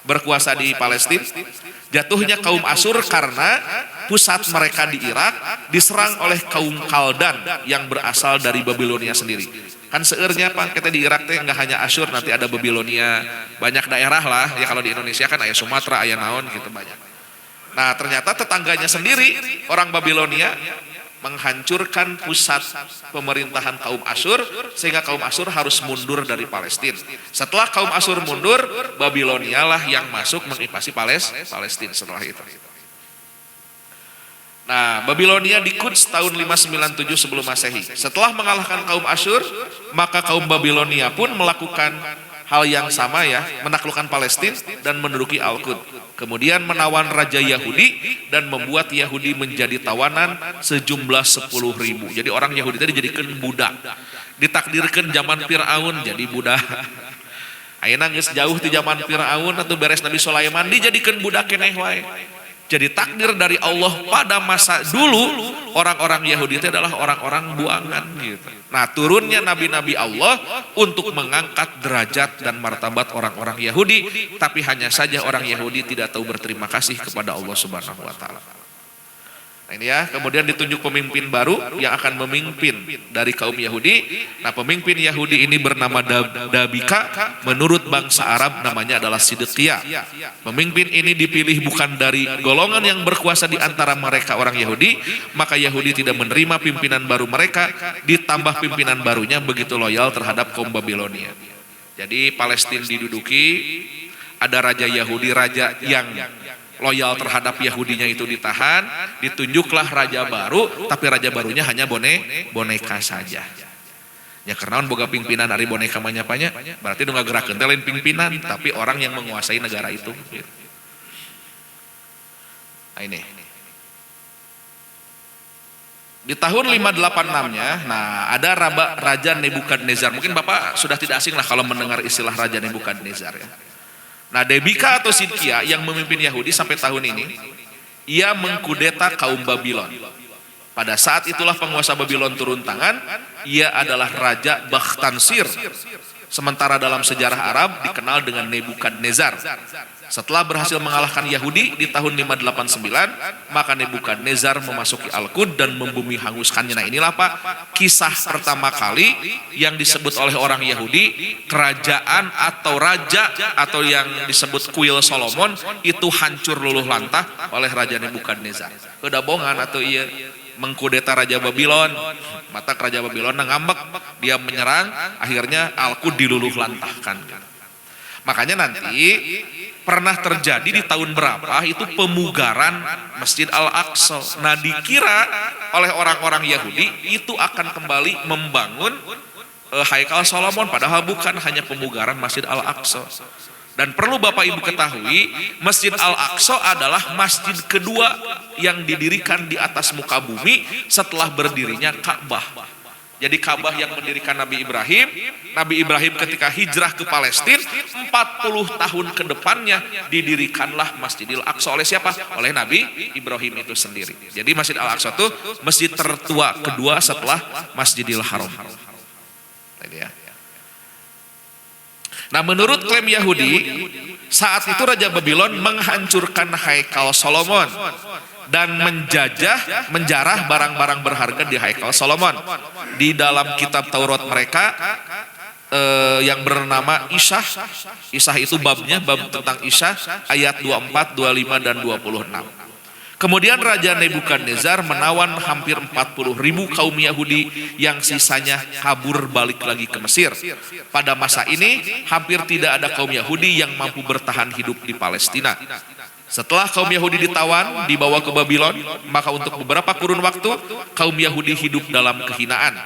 berkuasa di Palestina. Jatuhnya kaum Asyur karena pusat mereka di Irak diserang oleh kaum Kaldan yang berasal dari Babilonia sendiri. Kan seurnya Pak, kita di Irak teh nggak hanya Asyur, nanti ada Babilonia, banyak daerah lah. Ya kalau di Indonesia kan aya Sumatera, aya naon gitu banyak. Nah, ternyata tetangganya sendiri orang Babilonia menghancurkan pusat pemerintahan kaum Asyur sehingga kaum Asyur harus mundur dari Palestina. Setelah kaum Asyur mundur, Babilonia lah yang masuk menginvasi Palestina setelah itu. Nah, Babilonia di Quds tahun 597 sebelum Masehi. Setelah mengalahkan kaum Asyur, maka kaum Babilonia pun melakukan hal yang sama ya, menaklukkan Palestina dan menduduki Al-Quds. Kemudian menawan Raja Yahudi dan membuat Yahudi menjadi tawanan sejumlah 10.000. Jadi orang Yahudi tadi dijadikan budak. Ditakdirkan zaman Fir'aun jadi budak. Ayeuna geus jauh di zaman Fir'aun atau beres Nabi Sulaiman dijadikan budak keneh wae. Jadi takdir dari Allah pada masa dulu orang-orang Yahudi itu adalah orang-orang buangan gitu. Nah, turunnya nabi-nabi Allah untuk mengangkat derajat dan martabat orang-orang Yahudi, tapi hanya saja orang Yahudi tidak tahu berterima kasih kepada Allah Subhanahu wa taala. Nah, ini ya, kemudian ditunjuk pemimpin baru yang akan memimpin dari kaum Yahudi. Nah, pemimpin Yahudi ini bernama Dabika, menurut bangsa Arab namanya adalah Sidqiyah. Pemimpin ini dipilih bukan dari golongan yang berkuasa di antara mereka orang Yahudi, maka Yahudi tidak menerima pimpinan baru mereka, ditambah pimpinan barunya begitu loyal terhadap kaum Babilonia. Jadi Palestina diduduki, ada raja Yahudi, raja yang loyal terhadap Yahudinya itu ditahan, ditunjuklah raja baru, tapi raja barunya hanya boneka saja. Ya karena boga pimpinan dari boneka manyapanya, berarti udah gerakkeun teh lain pimpinan, tapi orang yang menguasai negara itu. Nah ini. Di tahun 586-nya, nah ada Raja Nebukadnezar. Mungkin Bapak sudah tidak asing lah kalau mendengar istilah Raja Nebukadnezar ya. Nah Debika atau Sidkia yang memimpin Yahudi sampai tahun ini, ia mengkudeta kaum Babylon. Pada saat itulah penguasa Babylon turun tangan, ia adalah Raja Bakhtansir. Sementara dalam sejarah Arab dikenal dengan Nebukadnezar. Setelah berhasil mengalahkan Yahudi di tahun 589, maka Nebukadnezar memasuki Al-Qud dan membumi hanguskannya. Nah inilah Pak, kisah pertama kali yang disebut oleh orang Yahudi, kerajaan atau raja atau yang disebut kuil Solomon itu hancur luluh lantah oleh Raja Nebukadnezar. Udah bongan atau iya mengkudeta Raja Babylon, mata Raja Babylon ngambek, dia menyerang, akhirnya Al-Qud diluluh lantahkan. Makanya nanti pernah terjadi di tahun berapa itu pemugaran Masjid Al-Aqsa. Nah dikira oleh orang-orang Yahudi itu akan kembali membangun Haikal Solomon, padahal bukan, hanya pemugaran Masjid Al-Aqsa. Dan perlu Bapak Ibu ketahui, Masjid Al-Aqsa adalah masjid kedua yang didirikan di atas muka bumi setelah berdirinya Ka'bah. Jadi Ka'bah yang mendirikan Nabi Ibrahim ketika hijrah ke Palestina, 40 tahun ke depannya didirikanlah Masjidil Aqsa oleh siapa? Oleh Nabi Ibrahim itu sendiri. Jadi Masjid Al-Aqsa itu masjid tertua kedua setelah Masjidil Haram. Ini ya. Nah menurut klaim Yahudi, saat itu Raja Babylon menghancurkan Haikal Solomon dan menjarah barang-barang berharga di Haikal Solomon. Di dalam kitab Taurat mereka yang bernama Isyah itu babnya, bab tentang Isyah ayat 24, 25 dan 26. Kemudian Raja Nebukadnezar menawan hampir 40.000 kaum Yahudi yang sisanya kabur balik lagi ke Mesir. Pada masa ini hampir tidak ada kaum Yahudi yang mampu bertahan hidup di Palestina. Setelah kaum Yahudi ditawan, dibawa ke Babylon, maka untuk beberapa kurun waktu kaum Yahudi hidup dalam kehinaan.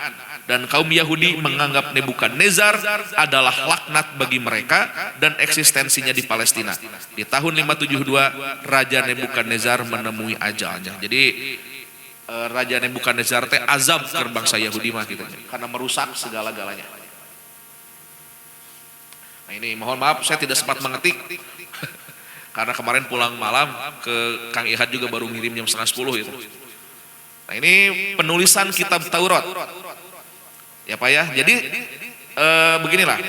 Dan kaum Yahudi menganggap Nebukadnezar adalah laknat bagi mereka dan eksistensinya di Palestina. Di tahun 572 Raja Nebukadnezar menemui ajalnya. Jadi Raja Nebukadnezar teh azab ke bangsa Yahudi mah gitu, karena merusak segala-galanya. Nah ini mohon maaf saya tidak sempat mengetik karena kemarin pulang malam ke Kang Ihad juga baru ngirim jam 9:30 itu. Nah ini penulisan kitab Taurat. Ya Pak ya, jadi beginilah.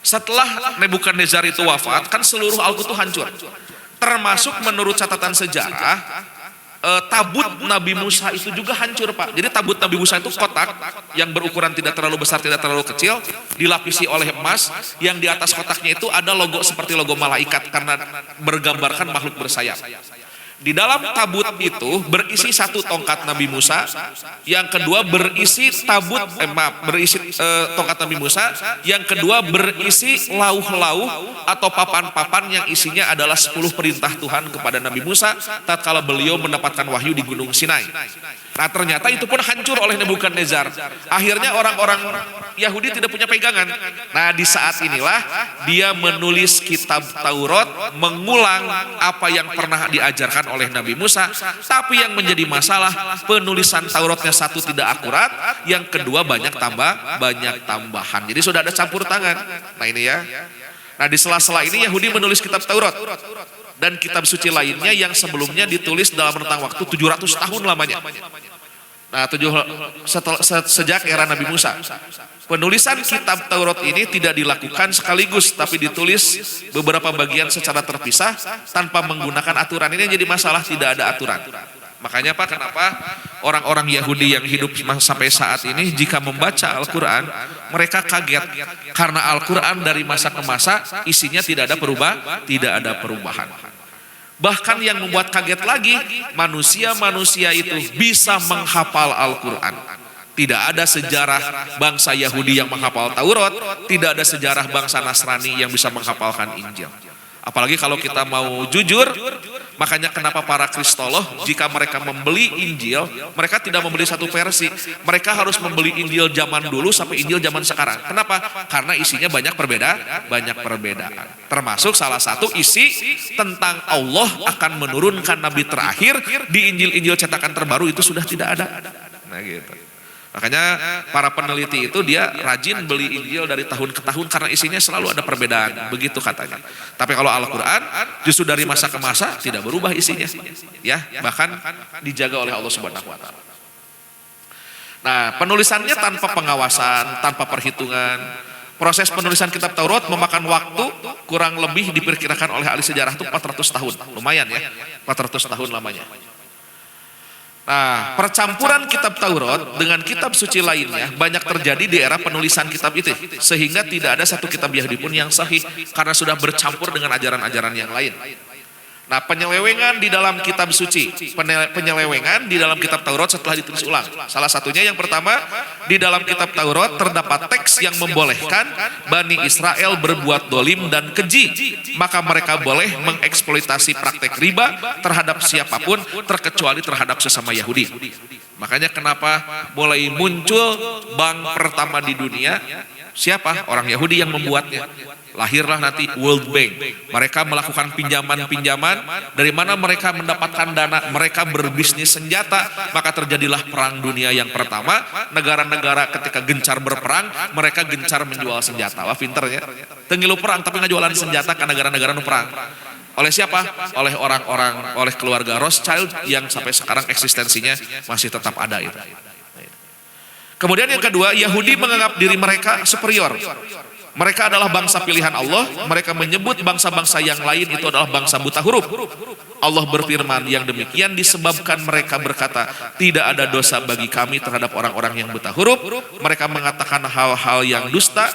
Setelah Nebukadnezar itu wafat, kan seluruh Al-Qud itu hancur. Termasuk menurut catatan sejarah, tabut Nabi Musa itu juga hancur Pak. Jadi tabut Nabi Musa itu kotak yang berukuran tidak terlalu besar, tidak terlalu kecil, dilapisi oleh emas, yang di atas kotaknya itu ada logo seperti logo malaikat karena bergambarkan makhluk bersayap. Di dalam tabut itu berisi satu tongkat Nabi Musa, yang kedua berisi tongkat Nabi Musa, yang kedua berisi lauh-lauh atau papan-papan yang isinya adalah 10 perintah Tuhan kepada Nabi Musa tatkala beliau mendapatkan wahyu di Gunung Sinai. Nah ternyata itu pun hancur oleh Nebukadnezar. Akhirnya orang-orang Yahudi tidak punya pegangan. Nah di saat inilah dia menulis kitab Taurat, mengulang apa yang pernah diajarkan oleh Nabi Musa. Tapi yang menjadi masalah, penulisan Tauratnya satu tidak akurat, yang kedua banyak tambahan. Jadi sudah ada campur tangan. Nah ini ya. Nah di sela-sela ini Yahudi menulis kitab Taurat dan kitab suci lainnya yang sebelumnya ditulis dalam rentang waktu 700 tahun lamanya. Nah, sejak era Nabi Musa. Penulisan kitab Taurat ini tidak dilakukan sekaligus, tapi ditulis beberapa bagian secara terpisah tanpa menggunakan aturan. Ini yang jadi masalah, tidak ada aturan. Makanya Pak, kenapa orang-orang Yahudi yang hidup sampai saat ini jika membaca Al-Quran, mereka kaget. Karena Al-Quran dari masa ke masa isinya tidak ada perubahan. Bahkan yang membuat kaget lagi, manusia-manusia itu bisa menghafal Al-Quran. Tidak ada sejarah bangsa Yahudi yang menghafal Taurat, tidak ada sejarah bangsa Nasrani yang bisa menghafalkan Injil. Apalagi kalau kita mau jujur, makanya kenapa para kristolog jika mereka membeli Injil, mereka tidak membeli satu versi. Mereka harus membeli Injil zaman dulu sampai Injil zaman sekarang. Kenapa? Karena isinya banyak perbedaan. Termasuk salah satu isi tentang Allah akan menurunkan nabi terakhir di Injil-Injil cetakan terbaru itu sudah tidak ada. Nah gitu. Makanya para peneliti itu dia rajin beli Injil dari tahun ke tahun karena isinya selalu ada perbedaan, begitu katanya. Tapi kalau Al-Quran justru dari masa ke masa tidak berubah isinya, ya bahkan dijaga oleh Allah Subhanahu Wa Taala. Nah penulisannya tanpa pengawasan, tanpa perhitungan. Proses penulisan kitab Taurat memakan waktu kurang lebih diperkirakan oleh ahli sejarah itu 400 tahun, lumayan ya, 400 tahun lamanya. Nah, percampuran kitab Taurat dengan kitab suci lainnya banyak terjadi di era penulisan kitab itu, sehingga tidak ada satu kitab Yahudi pun yang sahih karena sudah bercampur dengan ajaran-ajaran yang lain. Nah, penyelewengan di dalam kitab suci, penyelewengan di dalam kitab Taurat setelah ditulis ulang. Salah satunya yang pertama, di dalam kitab Taurat terdapat teks yang membolehkan Bani Israel berbuat dolim dan keji. Maka mereka boleh mengeksploitasi praktek riba terhadap siapapun terkecuali terhadap sesama Yahudi. Makanya kenapa mulai muncul bank pertama di dunia, siapa? Orang Yahudi yang membuatnya. Lahirlah nanti World Bank. Mereka melakukan pinjaman-pinjaman. Dari mana mereka mendapatkan dana? Mereka berbisnis senjata. Maka terjadilah perang dunia yang pertama. Negara-negara ketika gencar berperang, mereka gencar menjual senjata. Wah pinter ya. Tengilu perang tapi ngejualan senjata ke negara-negara nu perang. Oleh siapa? Oleh orang-orang, oleh keluarga Rothschild yang sampai sekarang eksistensinya masih tetap ada itu. Kemudian yang kedua, Yahudi menganggap diri mereka superior. Mereka adalah bangsa pilihan Allah. Mereka menyebut bangsa-bangsa yang lain itu adalah bangsa buta huruf. Allah berfirman, yang demikian disebabkan mereka berkata, tidak ada dosa bagi kami terhadap orang-orang yang buta huruf. Mereka mengatakan hal-hal yang dusta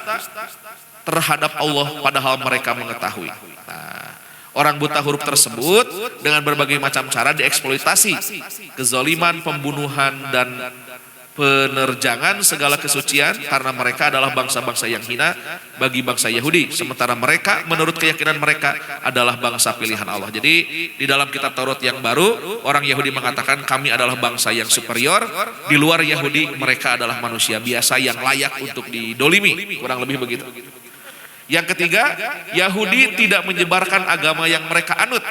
terhadap Allah padahal mereka mengetahui. Nah, orang buta huruf tersebut dengan berbagai macam cara dieksploitasi. Kezaliman, pembunuhan, dan penerjangan segala kesucian karena mereka adalah bangsa-bangsa yang hina bagi bangsa Yahudi, sementara mereka menurut keyakinan mereka adalah bangsa pilihan Allah. Jadi di dalam kitab Taurat yang baru orang Yahudi mengatakan kami adalah bangsa yang superior, di luar Yahudi mereka adalah manusia biasa yang layak untuk didolimi, kurang lebih begitu. Yang ketiga, Yahudi tidak menyebarkan agama yang mereka anut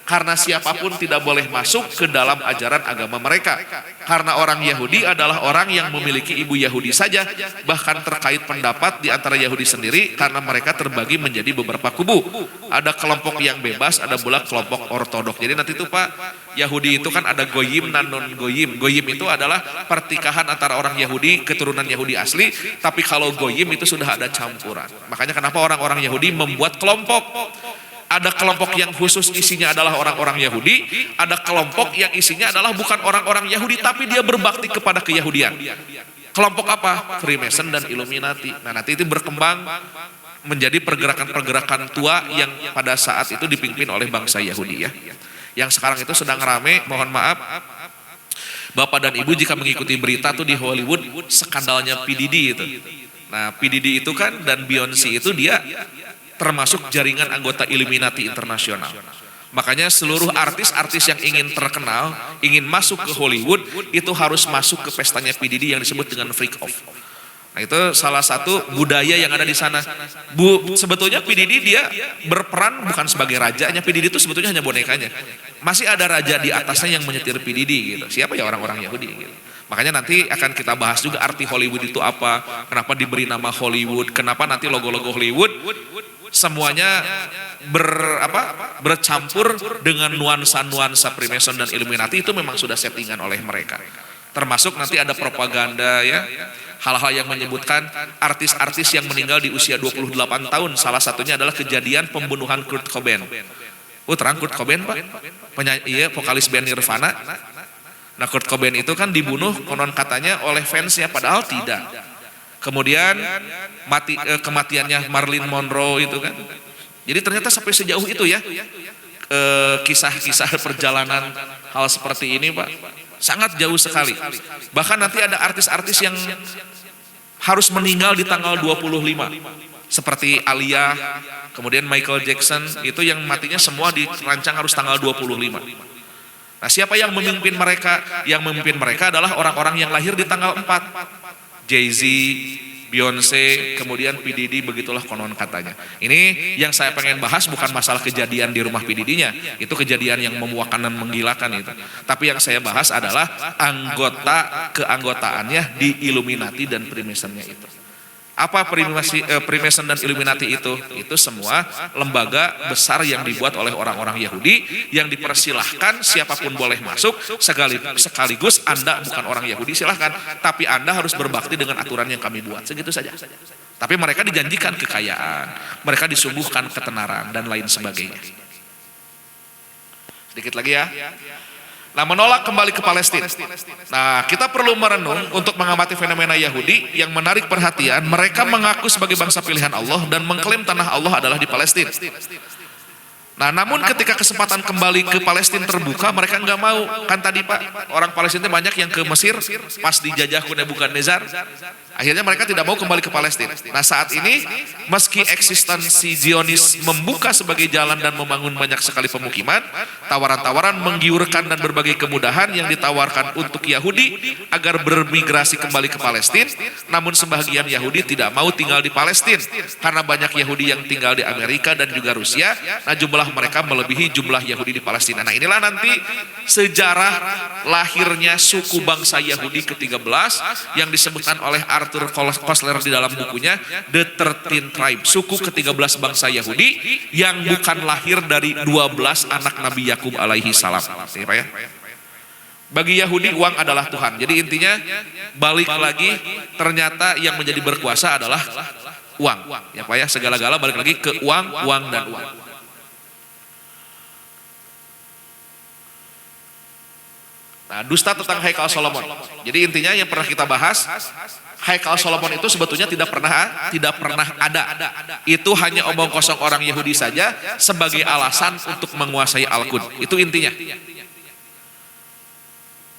karena siapapun tidak boleh masuk ke dalam ajaran agama mereka. Karena orang Yahudi adalah orang yang memiliki ibu Yahudi saja, bahkan terkait pendapat di antara Yahudi sendiri karena mereka terbagi menjadi beberapa kubu. Ada kelompok yang bebas, ada pula kelompok ortodok. Jadi nanti itu Pak, Yahudi itu kan ada goyim dan non goyim. Goyim itu adalah pertikahan antara orang Yahudi keturunan Yahudi asli, tapi kalau goyim itu sudah ada campuran. Makanya kenapa orang-orang Yahudi membuat kelompok. Ada kelompok yang khusus isinya adalah orang-orang Yahudi, ada kelompok yang isinya adalah bukan orang-orang Yahudi tapi dia berbakti kepada keyahudian. Kelompok apa? Freemason dan Illuminati. Nah nanti itu berkembang menjadi pergerakan-pergerakan tua yang pada saat itu dipimpin oleh bangsa Yahudi ya. Yang sekarang itu sedang rame, mohon maaf Bapak dan Ibu jika mengikuti berita tuh di Hollywood skandalnya P. Diddy itu. Nah P. Diddy itu kan dan Beyonce itu dia termasuk jaringan anggota Illuminati internasional. Makanya seluruh artis-artis yang ingin terkenal, ingin masuk ke Hollywood, itu harus masuk ke pestanya P. Diddy yang disebut dengan freak off. Nah itu salah satu budaya yang ada di sana. Sebetulnya P. Diddy dia berperan bukan sebagai rajanya, P. Diddy itu sebetulnya hanya bonekanya. Masih ada raja di atasnya yang menyetir P. Diddy gitu. Siapa ya orang-orang Yahudi gitu. Makanya nanti akan kita bahas juga arti Hollywood itu apa, kenapa diberi nama Hollywood, kenapa nanti logo-logo Hollywood semuanya bercampur dengan nuansa-nuansa Freemason dan Illuminati itu memang sudah settingan oleh mereka. Termasuk nanti ada propaganda ya, hal-hal yang menyebutkan artis-artis yang meninggal di usia 28 tahun. Salah satunya adalah kejadian pembunuhan Kurt Cobain. Terang Kurt Cobain Pak, vokalis band Nirvana. Nah Kurt Cobain itu kan dibunuh konon katanya oleh fansnya padahal tidak. Kemudian kematiannya Marilyn Monroe itu kan. Jadi ternyata sampai sejauh itu ya kisah-kisah perjalanan hal seperti ini Pak. Sangat jauh sekali. Bahkan nanti ada artis-artis yang harus meninggal di tanggal 25. seperti Alia, kemudian Michael Jackson, itu yang matinya semua dirancang harus tanggal 25. Nah, siapa yang memimpin mereka? Yang memimpin mereka adalah orang-orang yang lahir di tanggal 4. Jay-Z, Beyonce, kemudian P. Diddy, begitulah konon katanya. Ini yang saya pengen bahas bukan masalah kejadian di rumah P. Diddy-nya, itu kejadian yang memuakan dan menggilakan itu. Tapi yang saya bahas adalah keanggotaannya di Illuminati dan Freemason-nya itu. Apa Freemason dan Illuminati itu? Itu semua lembaga besar yang dibuat oleh orang-orang Yahudi yang dipersilahkan siapapun boleh masuk, sekaligus Anda bukan orang Yahudi silahkan, tapi Anda harus berbakti dengan aturan yang kami buat, segitu saja. Tapi mereka dijanjikan kekayaan, mereka disuguhkan ketenaran dan lain sebagainya. Sedikit lagi ya. Nah, menolak kembali ke Palestina. Nah, kita perlu merenung untuk mengamati fenomena Yahudi yang menarik perhatian. Mereka mengaku sebagai bangsa pilihan Allah dan mengklaim tanah Allah adalah di Palestina. Nah, namun ketika kesempatan kembali ke Palestina terbuka, mereka nggak mau. Kan tadi Pak, orang Palestina banyak yang ke Mesir pas dijajah ku Nebukadnezar. Akhirnya mereka tidak mau kembali ke Palestina. Nah, saat ini meski eksistensi Zionis membuka sebagai jalan dan membangun banyak sekali pemukiman, tawaran-tawaran menggiurkan dan berbagai kemudahan yang ditawarkan untuk Yahudi agar bermigrasi kembali ke Palestina. Namun sebagian Yahudi tidak mau tinggal di Palestina karena banyak Yahudi yang tinggal di Amerika dan juga Rusia. Nah, jumlah mereka melebihi jumlah Yahudi di Palestina. Nah, inilah nanti sejarah lahirnya suku bangsa Yahudi ke-13 yang disebutkan oleh Arthur Koestler di dalam bukunya The 13 Tribe, suku ke-13 bangsa Yahudi yang bukan lahir dari 12 anak Nabi Yakub alaihi salam. Ini Pak ya. Bagi Yahudi uang adalah Tuhan. Jadi intinya balik lagi, ternyata yang menjadi berkuasa adalah uang. Ya Pak ya, segala-gala balik lagi ke uang, uang dan uang. Nah, dusta tentang Haikal Solomon. Jadi intinya yang pernah kita bahas, Haikal Solomon itu sebetulnya tidak pernah ada. Itu hanya omong kosong orang Yahudi saja sebagai alasan untuk menguasai Al-Quds. Itu intinya.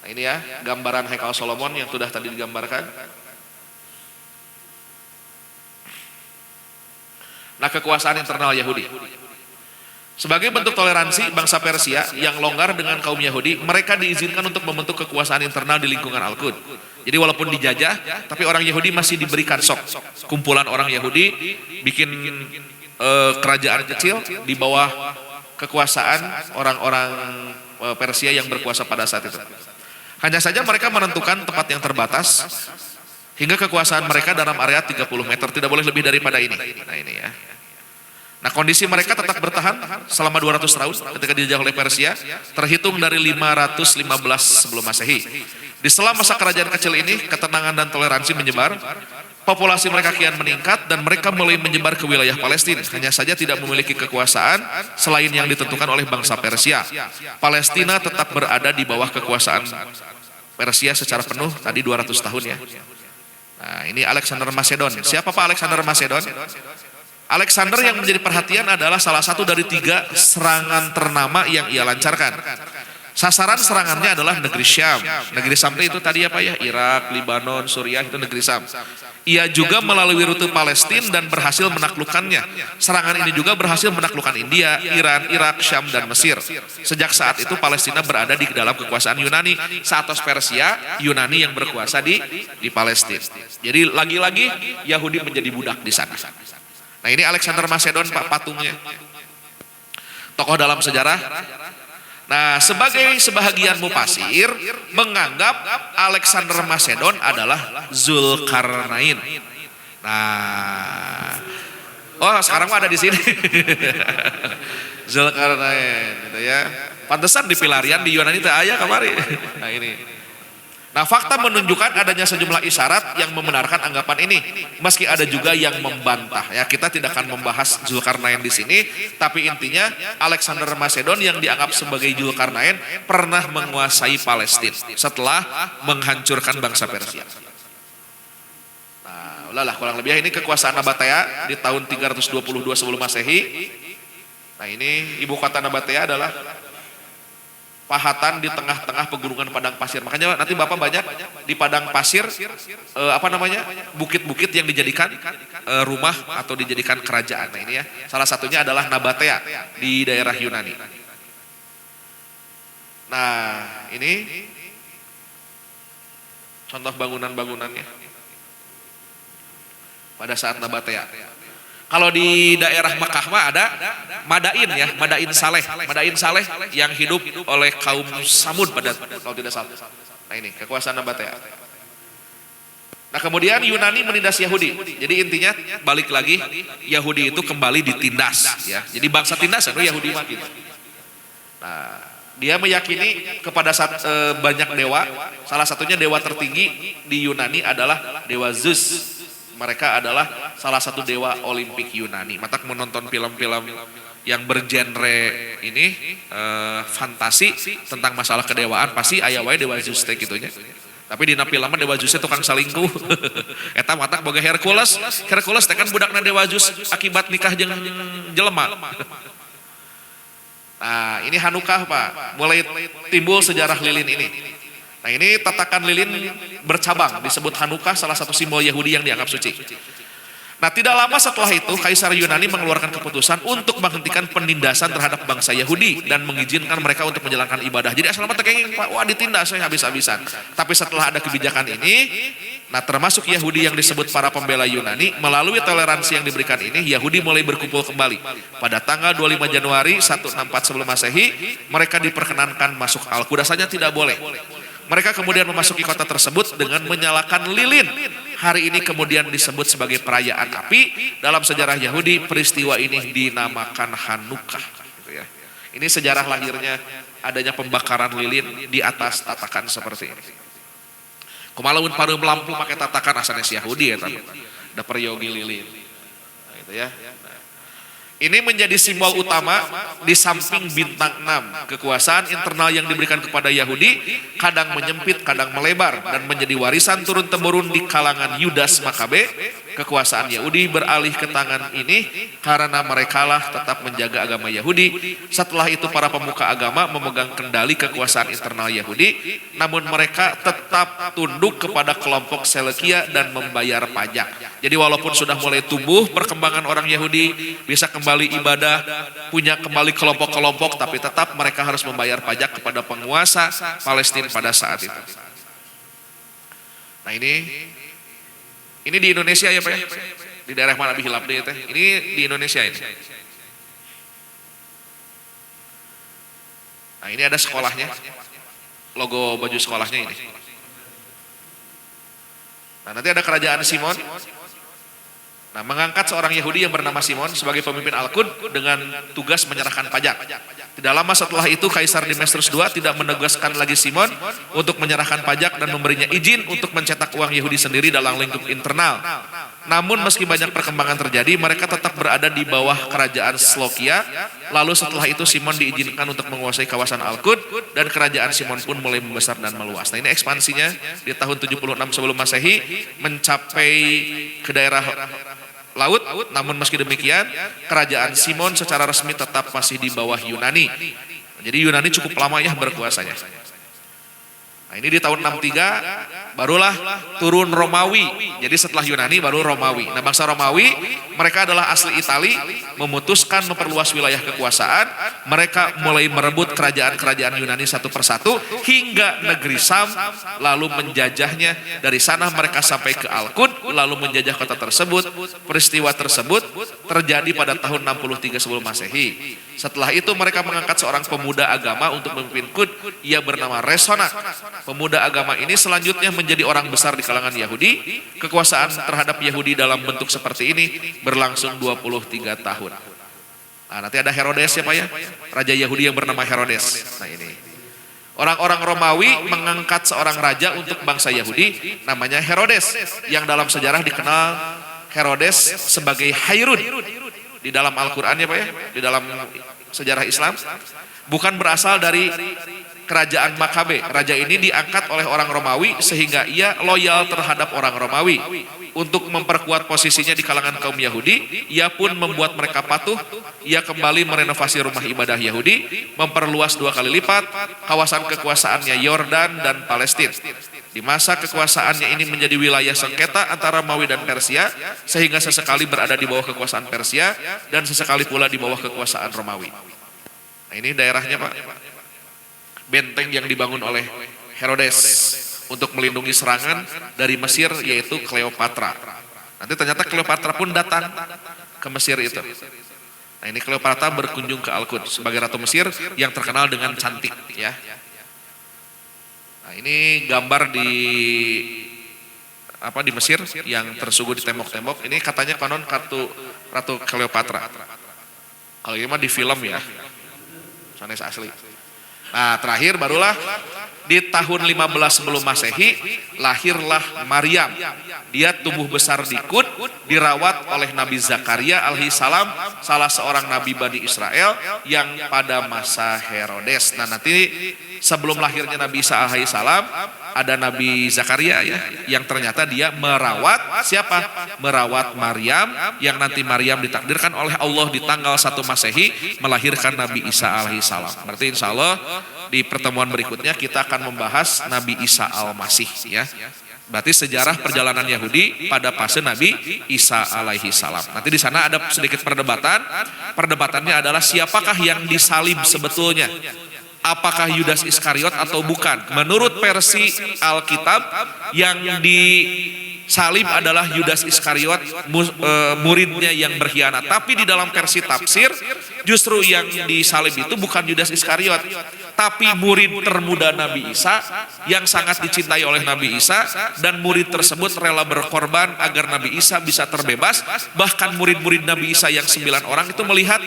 Nah, ini ya gambaran Haikal Solomon yang sudah tadi digambarkan. Nah, kekuasaan internal Yahudi. Sebagai bentuk toleransi bangsa Persia yang longgar dengan kaum Yahudi, mereka diizinkan untuk membentuk kekuasaan internal di lingkungan Al-Quds. Jadi walaupun dijajah, tapi orang Yahudi masih diberikan sok. Kumpulan orang Yahudi bikin kerajaan kecil di bawah kekuasaan orang-orang Persia yang berkuasa pada saat itu. Hanya saja mereka menentukan tempat yang terbatas, hingga kekuasaan mereka dalam area 30 meter, tidak boleh lebih daripada ini. Nah ini ya. Nah, kondisi mereka tetap bertahan selama 200 tahun ketika dijajah oleh Persia, terhitung dari 515 sebelum Masehi. Di selama masa kerajaan kecil ini, ketenangan dan toleransi menyebar, populasi mereka kian meningkat dan mereka mulai menyebar ke wilayah Palestina. Hanya saja tidak memiliki kekuasaan selain yang ditentukan oleh bangsa Persia. Palestina tetap berada di bawah kekuasaan Persia secara penuh tadi 200 tahun ya. Nah, ini Alexander Macedon. Siapa Pak Alexander Macedon? Alexander yang menjadi perhatian adalah salah satu dari 3 serangan ternama yang ia lancarkan. Sasaran serangannya adalah negeri Syam. Negeri Syam itu tadi apa ya? Irak, Libanon, Suriah, itu negeri Syam. Ia juga melalui rute Palestina dan berhasil menaklukkannya. Serangan ini juga berhasil menaklukkan India, Iran, Irak, Syam, dan Mesir. Sejak saat itu Palestina berada di dalam kekuasaan Yunani. Saat Persia, Yunani yang berkuasa di Palestina. Jadi lagi-lagi Yahudi menjadi budak di sana. Nah, ini Alexander Macedon Pak patungnya. Tokoh dalam sejarah. Nah, sebagai sebahagian mufasir menganggap Alexander Macedon adalah Zulkarnain. Nah, oh sekarang ada di sini. Zulkarnain gitu ya. Pantesan di Pilarian di Yunani teh aya kamari. Nah, ini. Nah, fakta menunjukkan adanya sejumlah isyarat yang membenarkan anggapan ini, meski ada juga yang membantah. Ya, kita tidak akan membahas Zulkarnain di sini, tapi intinya Alexander Macedon yang dianggap sebagai Zulkarnain pernah menguasai Palestina setelah menghancurkan bangsa Persia. Nah, ulahlah kurang lebih ini kekuasaan Nabatea di tahun 322 sebelum Masehi. Nah, ini ibu kota Nabatea adalah pahatan di tengah-tengah pegunungan padang pasir. Makanya nanti Bapak banyak di padang pasir bukit-bukit yang dijadikan rumah atau dijadikan kerajaan. Nah ini ya, salah satunya adalah Nabatea di daerah Yunani. Nah ini contoh bangunan-bangunannya pada saat Nabatea. Kalau di daerah Mekah mah ada Madain ya, Madain Saleh yang hidup oleh kaum Samud pada kalau tidak salah. Nah ini kekuasaan Nabatea. Nah kemudian Yunani menindas Yahudi. Jadi intinya balik lagi Yahudi itu kembali ditindas ya. Jadi bangsa tindas itu Yahudi mah gitu. Nah dia meyakini kepada banyak dewa. Salah satunya dewa tertinggi di Yunani adalah dewa Zeus. Mereka adalah salah satu dewa Olimpik Yunani. Matak menonton film-film yang bergenre ini fantasi tentang masalah kedewaan pasti aya wae dewa Zeus teh gitunya. Tapi dina film dewa Zeus tukang salingkuh. Eta matak boga Hercules teh kan budakna dewa Zeus akibat nikah jeung jelema. Nah, ini Hanukkah, Pak. Mulai timbul sejarah lilin ini. Nah ini tatakan lilin bercabang disebut Hanukkah, salah satu simbol Yahudi yang dianggap suci. Nah tidak lama setelah itu Kaisar Yunani mengeluarkan keputusan untuk menghentikan penindasan terhadap bangsa Yahudi dan mengizinkan mereka untuk menjalankan ibadah. Jadi asal mata kenging Pak, wah ditindas habis-habisan. Tapi setelah ada kebijakan ini, nah termasuk Yahudi yang disebut para pembela Yunani, melalui toleransi yang diberikan ini, Yahudi mulai berkumpul kembali. Pada tanggal 25 Januari 164 sebelum Masehi, mereka diperkenankan masuk Al-Quds saja tidak boleh. Mereka kemudian memasuki kota tersebut dengan menyalakan lilin. Hari ini kemudian disebut sebagai perayaan api. Dalam sejarah Yahudi, peristiwa ini dinamakan Hanukkah. Ini sejarah lahirnya adanya pembakaran lilin di atas tatakan seperti ini. Kumalawun pareum lampu pakai tatakan asalnya si Yahudi ya, ada peryogi lilin. Nah, itu ya. Ini menjadi simbol utama di samping bintang 6. Kekuasaan internal yang diberikan kepada Yahudi kadang menyempit, kadang melebar dan menjadi warisan turun-temurun di kalangan Yudas Makabe. Kekuasaan Yahudi beralih ke tangan ini karena merekalah tetap menjaga agama Yahudi. Setelah itu para pemuka agama memegang kendali kekuasaan internal Yahudi, namun mereka tetap tunduk kepada kelompok Selekia dan membayar pajak. Jadi walaupun sudah mulai tumbuh perkembangan orang Yahudi, bisa kembali ibadah, punya kembali kelompok-kelompok, tapi tetap mereka harus membayar pajak kepada penguasa Palestina pada saat itu. Nah ini di Indonesia ya Pak ya? Di daerah mana Bihilap deh teh? Ini di Indonesia ini. Nah ini ada sekolahnya, logo baju sekolahnya ini. Nah nanti ada kerajaan Simon. Nah mengangkat seorang Yahudi yang bernama Simon sebagai pemimpin Al-Qud dengan tugas menyerahkan pajak. Tidak lama setelah itu Kaisar Demetrius II tidak menegaskan lagi Simon untuk menyerahkan pajak dan memberinya izin untuk mencetak uang Yahudi sendiri dalam lingkup internal. Namun meski banyak perkembangan terjadi, mereka tetap berada di bawah kerajaan Slokia. Lalu setelah itu Simon diizinkan untuk menguasai kawasan Al-Qud dan kerajaan Simon pun mulai membesar dan meluas. Nah ini ekspansinya di tahun 76 sebelum Masehi mencapai ke daerah laut, namun meski demikian kerajaan Simon secara resmi tetap masih di bawah Yunani. Jadi Yunani cukup lama ya berkuasanya. Nah ini di tahun 63 barulah turun Romawi. Jadi setelah Yunani baru Romawi. Nah bangsa Romawi mereka adalah asli Itali, memutuskan memperluas wilayah kekuasaan. Mereka mulai merebut kerajaan-kerajaan Yunani satu persatu hingga negeri Sam, lalu menjajahnya. Dari sana mereka sampai ke Al-Qud, lalu menjajah kota tersebut. Peristiwa tersebut terjadi pada tahun 63 sebelum Masehi. Setelah itu mereka mengangkat seorang pemuda agama untuk memimpin Qud. Ia bernama Resonak. Pemuda agama ini selanjutnya menjadi orang besar di kalangan Yahudi. Kekuasaan terhadap Yahudi dalam bentuk seperti ini berlangsung 23 tahun. Nah, nanti ada Herodes ya Pak ya, raja Yahudi yang bernama Herodes. Nah ini orang-orang Romawi mengangkat seorang raja untuk bangsa Yahudi namanya Herodes, yang dalam sejarah dikenal Herodes sebagai Hairun. Di dalam Al-Quran ya Pak ya, di dalam sejarah Islam bukan berasal dari kerajaan Makabe. Raja ini diangkat oleh orang Romawi sehingga ia loyal terhadap orang Romawi. Untuk memperkuat posisinya di kalangan kaum Yahudi, ia pun membuat mereka patuh. Ia kembali merenovasi rumah ibadah Yahudi, memperluas 2 kali lipat kawasan kekuasaannya Yordan dan Palestina. Di masa kekuasaannya ini menjadi wilayah sengketa antara Romawi dan Persia, sehingga sesekali berada di bawah kekuasaan Persia dan sesekali pula di bawah kekuasaan Romawi. Nah, ini daerahnya Pak, benteng yang dibangun oleh Herodes untuk melindungi serangan dari Mesir, yaitu Cleopatra. Nanti ternyata Cleopatra pun datang ke Mesir itu. Nah, ini Cleopatra berkunjung ke Al-Quds sebagai ratu Mesir yang terkenal dengan cantik, ya. Nah, ini gambar di Mesir yang tersuguh di tembok-tembok. Ini katanya konon ratu Cleopatra. Kalau ini mah di film ya, sanes asli. Nah, terakhir barulah di tahun 15 sebelum Masehi lahirlah Maryam. Dia tumbuh besar di Qud, dirawat oleh Nabi Zakaria alaihissalam, salah seorang nabi Bani Israel yang pada masa Herodes. Nah, nanti sebelum lahirnya Nabi Isa alaihissalam ada Nabi Zakaria ya, yang ternyata dia merawat siapa? Merawat Maryam, yang nanti Maryam ditakdirkan oleh Allah di tanggal 1 Masehi melahirkan Nabi Isa alaihissalam. Berarti insya Allah di pertemuan berikutnya kita akan membahas Nabi Isa al-Masih ya. Berarti sejarah perjalanan Yahudi pada fase Nabi Isa alaihi salam. Nanti di sana ada sedikit perdebatan. Perdebatannya adalah siapakah yang disalib sebetulnya? Apakah Yudas Iskariot atau bukan? Menurut versi Alkitab yang disalib adalah Yudas Iskariot, muridnya yang berkhianat. Tapi di dalam versi tafsir justru yang disalib itu bukan Yudas Iskariot, tapi murid termuda Nabi Isa yang sangat dicintai oleh Nabi Isa, dan murid tersebut rela berkorban agar Nabi Isa bisa terbebas. Bahkan murid-murid Nabi Isa yang 9 orang itu melihat,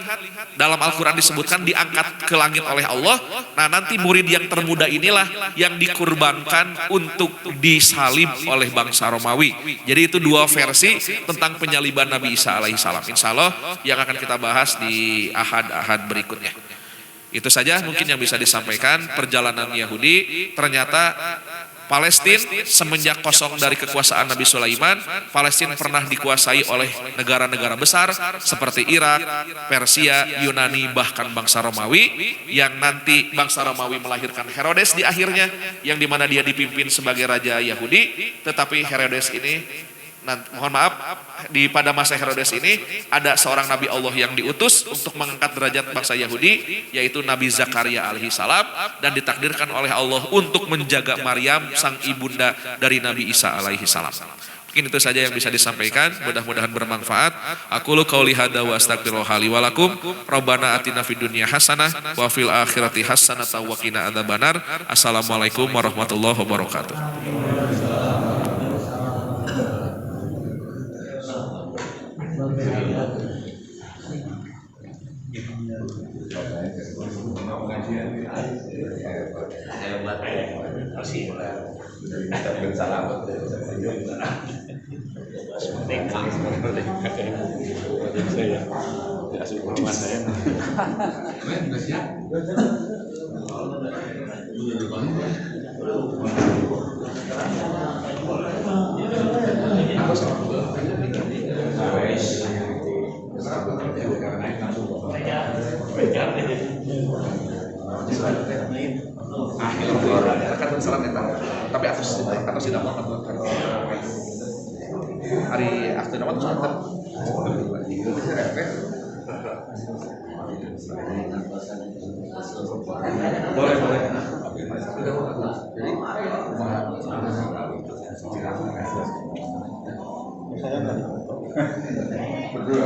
dalam Al-Quran disebutkan diangkat ke langit oleh Allah. Nah, nanti murid yang termuda inilah yang dikurbankan untuk disalib oleh bangsa Romawi. Jadi itu 2 versi tentang penyaliban Nabi Isa alaihissalam. Insya Allah yang akan kita bahas di ahad-ahad berikutnya. Itu saja mungkin yang bisa disampaikan perjalanan Yahudi. Ternyata Palestina semenjak kosong dari kekuasaan Nabi Sulaiman, Palestina pernah dikuasai oleh negara-negara besar seperti Irak, Persia, Yunani, bahkan bangsa Romawi, yang nanti bangsa Romawi melahirkan Herodes di akhirnya, yang dimana dia dipimpin sebagai raja Yahudi. Tetapi Herodes ini, mohon maaf, pada masa Herodes ini ada seorang Nabi Allah yang diutus untuk mengangkat derajat bangsa Yahudi, yaitu Nabi Zakaria alaihissalam, dan ditakdirkan oleh Allah untuk menjaga Maryam sang ibunda dari Nabi Isa alaihissalam. Mungkin itu saja yang bisa disampaikan, mudah-mudahan bermanfaat. Aqulu qauli hadza wa astaghfirullaha li wa lakum. Rabbana atina fid dunya hasanah wa fil akhirati hasanah wa qina adzabannar. Assalamualaikum warahmatullahi wabarakatuh. Tapi atas tidak mau hari akhir nama tuh sangat boleh jadi saya berdua